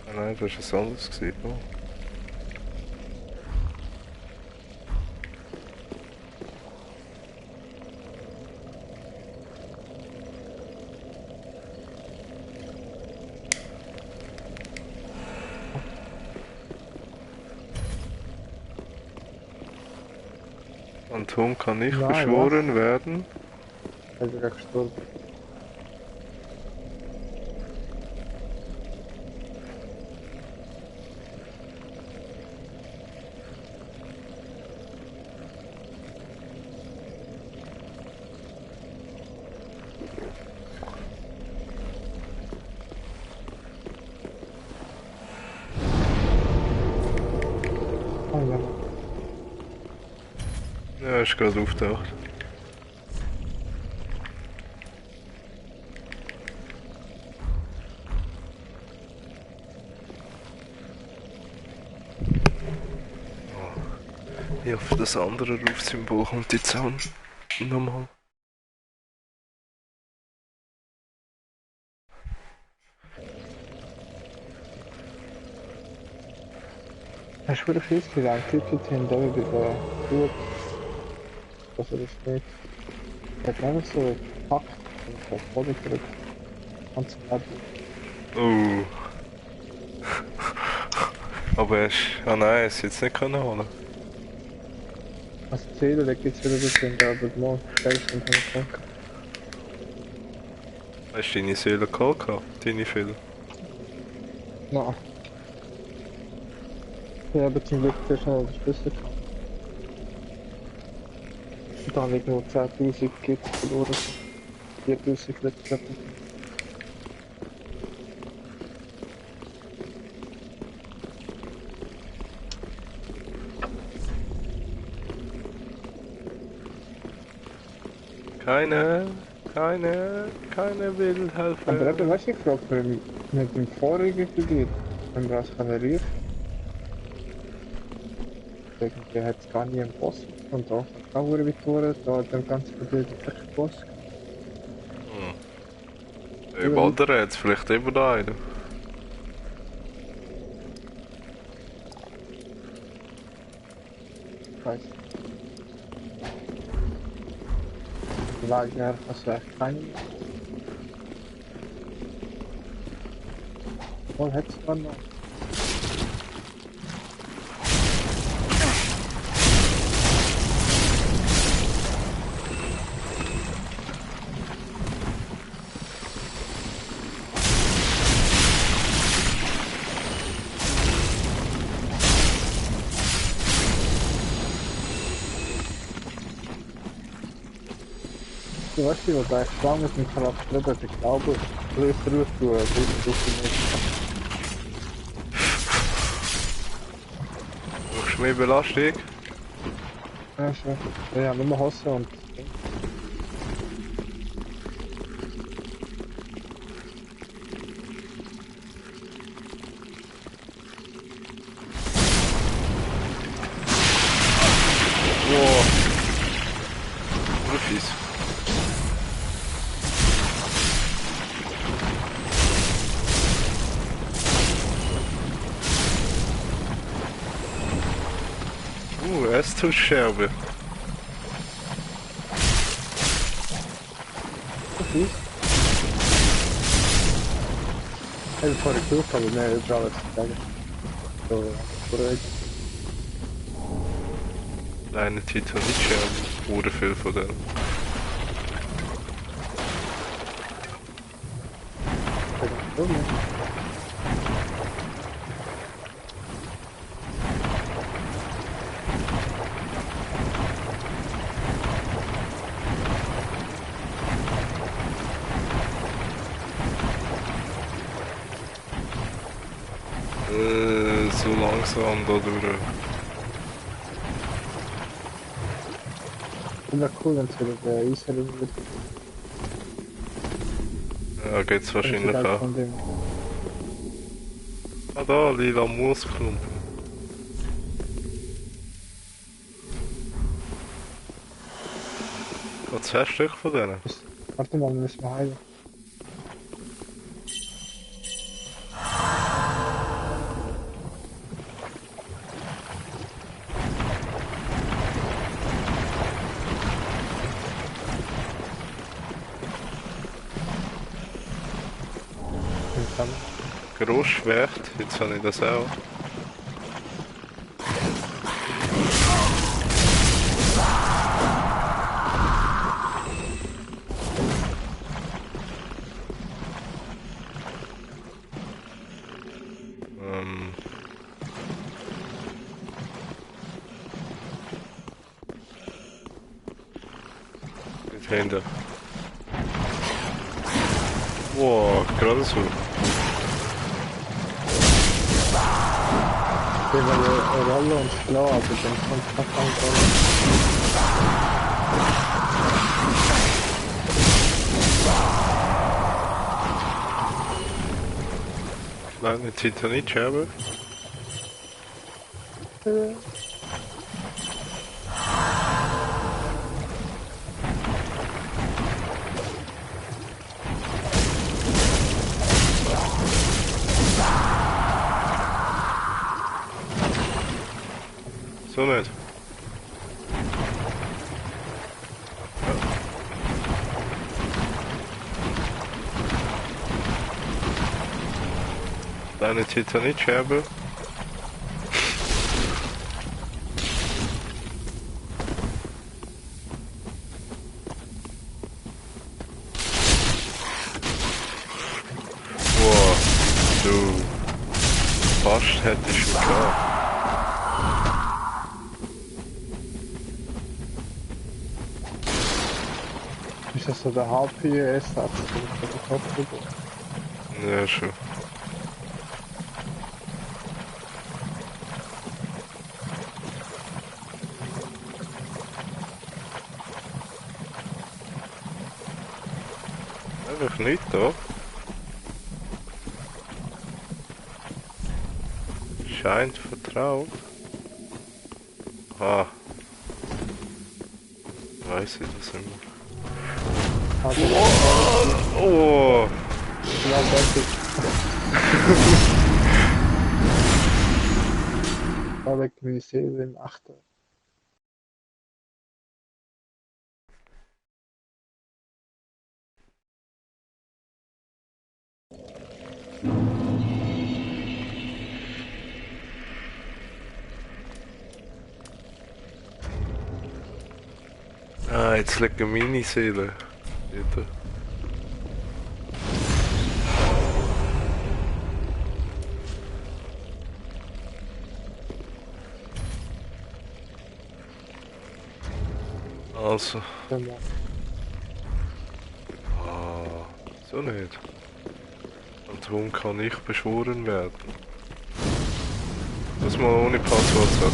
S1: Ah nein, du hast was anderes gesehen. Oh. Anton kann nicht
S2: Nein,
S1: beschworen werden.
S2: Er ist gerade gestorben. Oh ja.
S1: Ja, er ist gerade auftaucht. Ich hoffe, das andere Rufsymbol kommt jetzt auch nochmal.
S2: Hast du wirklich Schiss gelernt? Tippt hin, da bei der Tour. Dass er das nicht. Er hat einfach so gepackt und auf den Boden gedrückt. Ganz knapp.
S1: Oh. Aber er ist. Ah nein, er ist jetzt nicht können holen.
S2: Also Zähler, da gibt es wieder das Ding, aber morgen stellst du dann nicht.
S1: Hast du deine Seele geholt? Deine Fehler?
S2: Nein. Ja, aber zum Glück sehr schnell den Schlüssel gehabt. Und dann habe ich nur 10.000 Kids verloren. 4.000 letztes.
S1: Keiner will helfen.
S2: Aber eben, weißt du, ich frage mich mit dem vorigen Gebiet, wenn wir das generiert, irgendwie hat es gar nie einen Boss und da hat auch eine Victoria, da hat dem ganzen Gebiet wirklich einen Boss.
S1: Im anderen hat es vielleicht immer noch einen.
S2: Ich weiß nicht. Vielleicht ja, das wäre kein. Wohl hätte es dann noch. Du weißt nicht, was da schlau mit dem Charakter drüber, ich glaube, größer Ruhe du nicht.
S1: Brauchst du mehr Belastung?
S2: Ja, schon. Ja, nur mal Hosse und.
S1: Wow. Oder fies. Estus-Scherbe.
S2: Okay. Ich habe gesucht, aber mehr ist alles sagen. So, korrekt.
S1: Kleine Titanit-Scherben. Oder viel von denen. So langsam da durch.
S2: Wäre cool, wenn es wieder der Eisherin wird.
S1: Ja, geht's wahrscheinlich auch. Ah da, lila Moosklumpen. Hat 2 Stück von denen?
S2: Warte mal, wir müssen heilen.
S1: Großschwert, jetzt habe ich das auch. Mit Hände. Wow, gerade so.
S2: Ich will eine Rolle und schlau, aber dann kommt fast eine Rolle.
S1: Kleine Titanitscherbe. So nicht. Kleine Titanitscherbe. Boah, du. Fast hätte ich schon gehabt.
S2: Ist das so der HP-Ersatz für den Kopfhörer?
S1: Ja, schon. Einfach nicht da. Scheint vertraut. Ah. Weiß ich das immer.
S2: Also,
S1: Oh!
S2: ja, danke. Da legt meine Seele im Achter.
S1: Ah, jetzt liegt eine Miniseele. Bitte. Also.
S2: Genau.
S1: Ah, so nicht. Und warum kann ich beschworen werden? Das mal ohne Passwortsatz.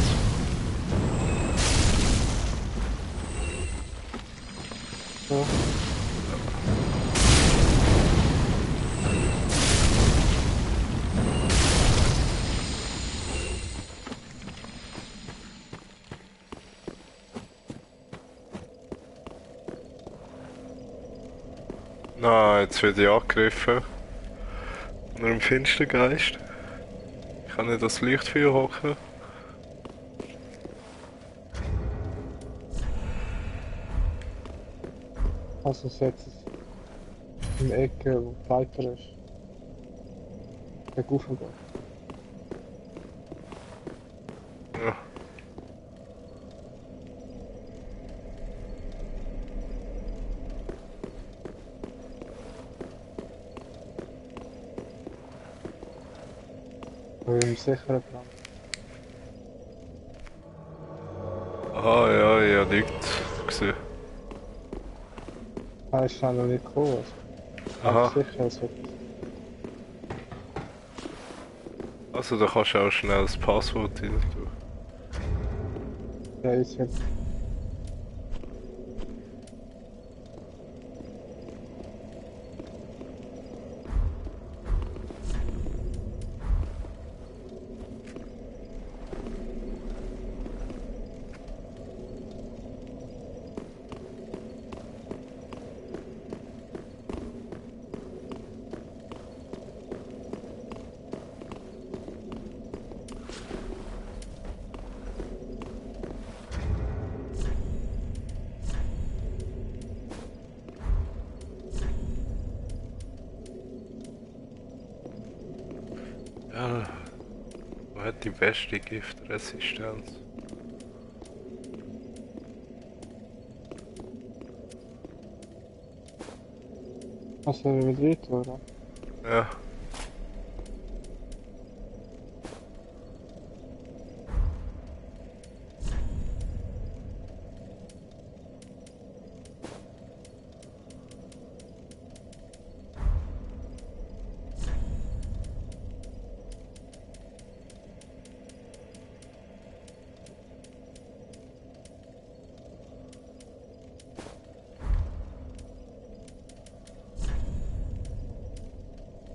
S2: So.
S1: Na, jetzt werde ich angegriffen. Von einem Finstergeist. Ich kann nicht das Licht für hocken.
S2: Also setzt es in der Ecke, wo Piper ist. Der Guffen geht.
S1: Ja.
S2: Im sicheren Plan.
S1: Ah ja, ja, liegt. Gesehen.
S2: Er ist noch nicht gekommen.
S1: Aha.
S2: Sicher, es wird.
S1: Also da kannst du auch schnell das Passwort rein tun.
S2: Ja, ist jetzt.
S1: Ja, wo hat die beste Giftresistenz?
S2: Also mit weiter, oder?
S1: Ja.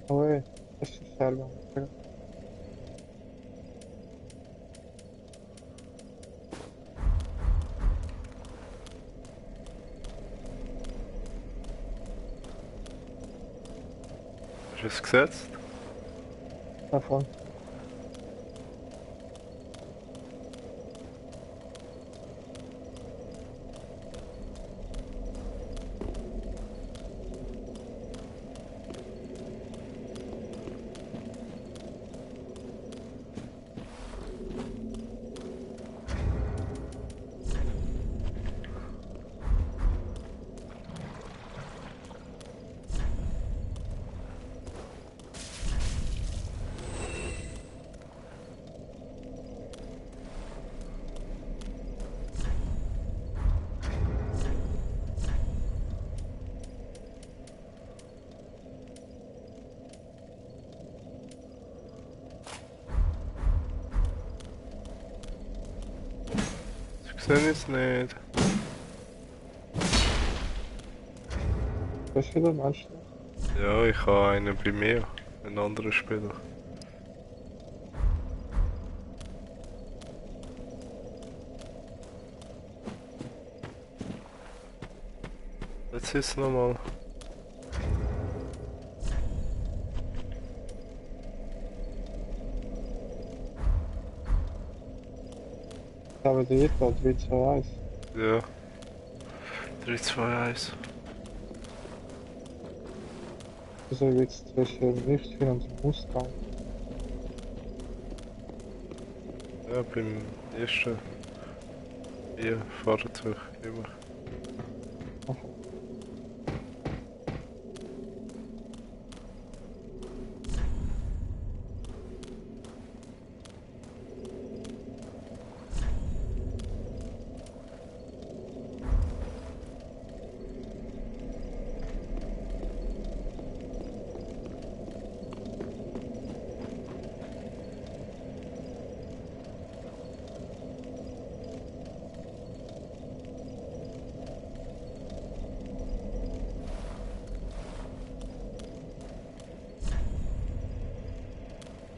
S2: Oh ey, das ist selber.
S1: Hast du es gesetzt?
S2: Davon.
S1: Ich sehe es nicht.
S2: Was ist wieder meinst du?
S1: Ja, ich habe einen bei mir. Einen anderen Spieler. Jetzt ist es nochmal.
S2: Aber die wird da 3, 2, 1.
S1: Ja. 3, 2, 1.
S2: Also jetzt zwischen dem Lichtspiel und dem Ausgang.
S1: Ja, beim ersten hier Fahrzeug immer.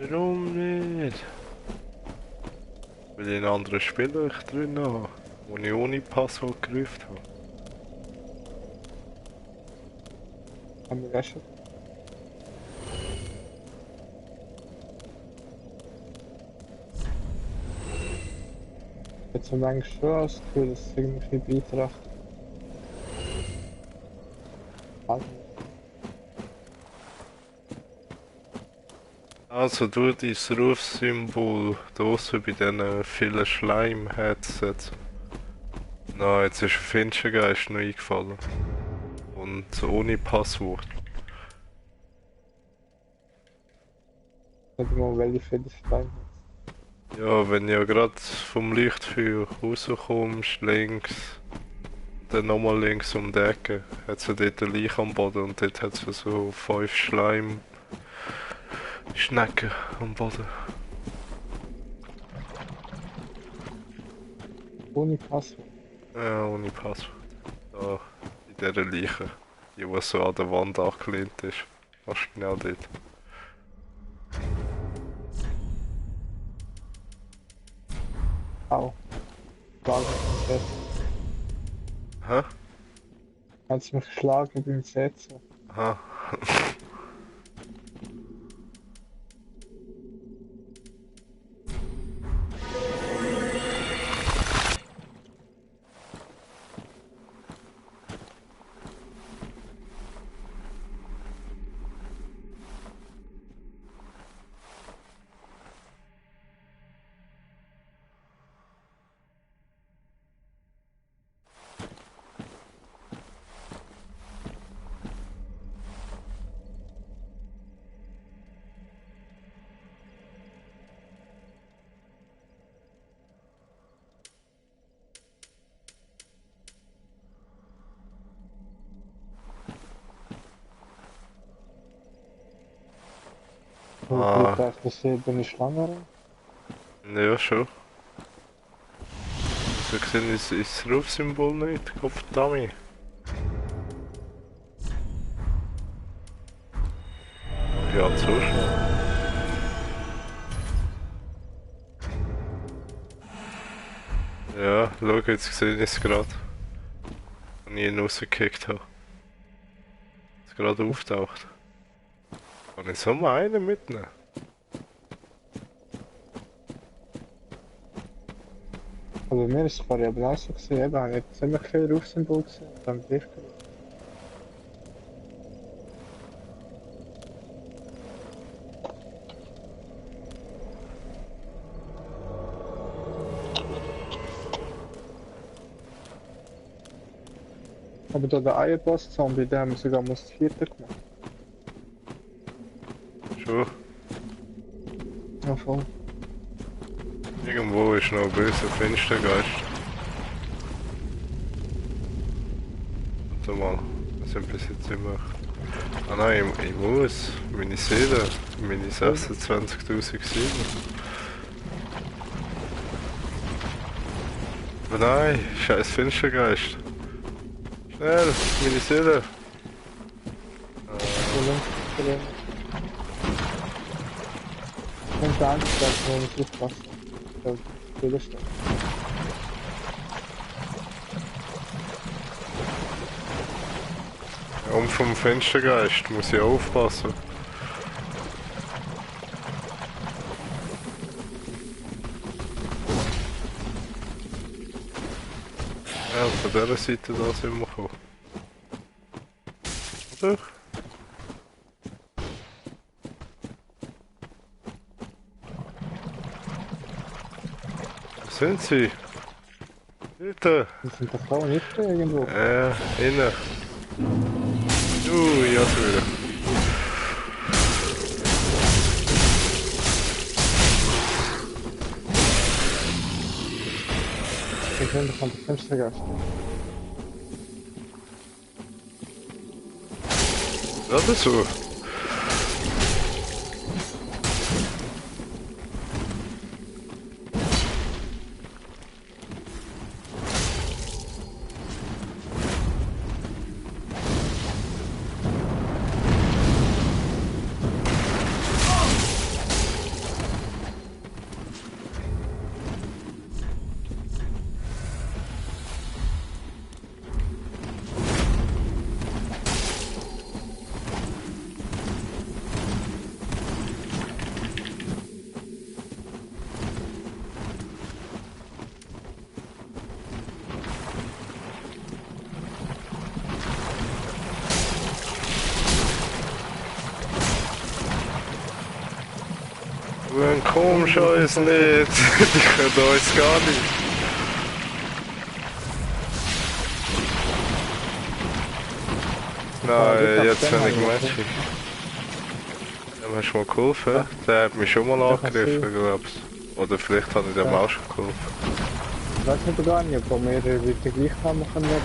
S1: Warum nicht? Weil ich einen anderen Spieler drin habe, wo ich ohne Passwort gerufen habe.
S2: Haben wir das schon? Jetzt haben wir eigentlich schon das Gefühl, dass es irgendwie beiträgt.
S1: Also du dein Rufsymbol draussen bei diesen vielen Schleim-Headsets. Na, jetzt ist ein Finstergeist noch eingefallen. Und ohne Passwort.
S2: Nicht mal welche viele Steine.
S1: Ja, wenn du ja gerade vom Lichtfeuer rauskommst, links, dann nochmal links um die Ecke, hat es ja dort ein Leich am Boden und dort hat es so 5 Schnecken am Boden.
S2: Ohne Passwort.
S1: Ja, ohne Passwort. Da, in dieser Leiche. Die, die so an der Wand angelehnt ist. Fast genau dort.
S2: Au. Schlagen beim Setzen.
S1: Hä?
S2: Hat sie mich geschlagen beim Setzen.
S1: Aha. Ah.
S2: Da ist das hier, bin ich schwanger.
S1: Ja, schon. So gesehen ist das Rufsymbol nicht, Kopfdami. Ja, so schnell. Ja, schau, jetzt sehe ich es gerade. Wenn ich ihn rausgekickt habe. Jetzt gerade auftaucht. Kann ich so mal einen mitnehmen?
S2: Also mir ist es vorher aber auch so gesehen, eben, habe ich ziemlich viel Rufsymbol gesehen, dann Brief gelesen. Aber da der Eierboss-Zombie, der haben wir sogar das vierte gemacht.
S1: Schon.
S2: Ja, voll.
S1: Irgendwo ist noch ein böser Finstergeist. Warte mal, was sind bis jetzt immer? Ah nein, ich muss. Meine Seele, meine 26.007. Aber nein, scheiß Finstergeist. Schnell, meine Seele.
S2: Und der Angst, dass wir nicht aufpassen. Das Widerstand.
S1: Und vom Finstergeist muss ich aufpassen. Ja, von dieser Seite da sind wir gekommen. Oder? Wo sind sie? Bitte!
S2: Die sind doch auch nicht irgendwo.
S1: Innen. Ja, so wieder.
S2: Ich bin von der Fenstergast.
S1: Oder so? Komm, scheiß nicht! Die können uns gar nicht! Nein, jetzt bin ich matchig. Dem hast du mal geholfen? Der hat mich schon mal angegriffen, glaubst du? Oder vielleicht habe ich dem auch schon geholfen.
S2: Ich weiß nicht gar nicht, ob wir wieder gleich haben können.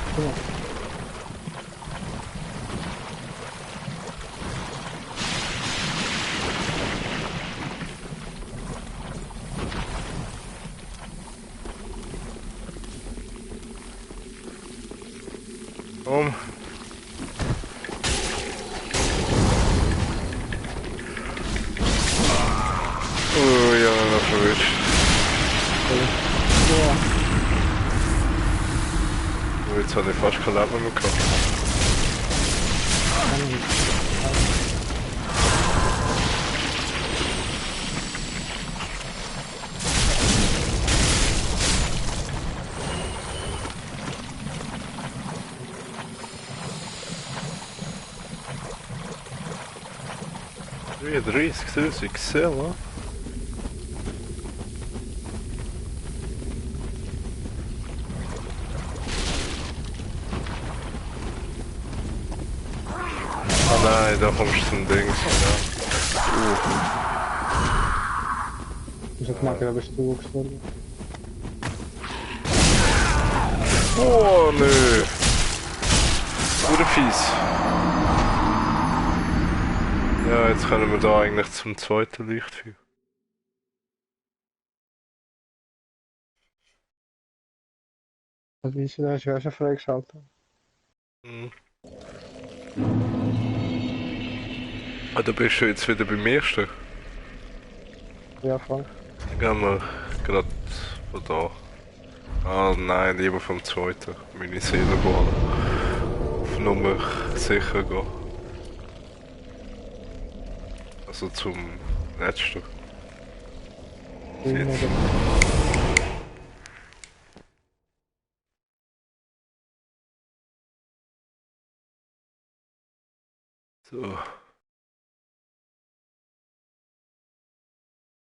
S1: Komm. Oh ja, noch verwischt. Oh, jetzt hatte ich fast kein Leben mehr gehabt. Wie 30.000 gesehen, wa? Ah nein, da kommst du zum Ding. Ja.
S2: Ich hab gemerkt, da bist du gestorben.
S1: Oh nö. Gute Fies. Ja, jetzt können wir da eigentlich zum zweiten Lichtfeuer.
S2: Also wie ist das ja schon freigeschaltet?
S1: Mhm. Ah, da bist du jetzt wieder beim ersten.
S2: Ja, voll.
S1: Gehen wir gerade von da. Ah nein, lieber vom zweiten. Meine Seele gehen. Auf Nummer sicher gehen. Also zum letzten. Jetzt. So.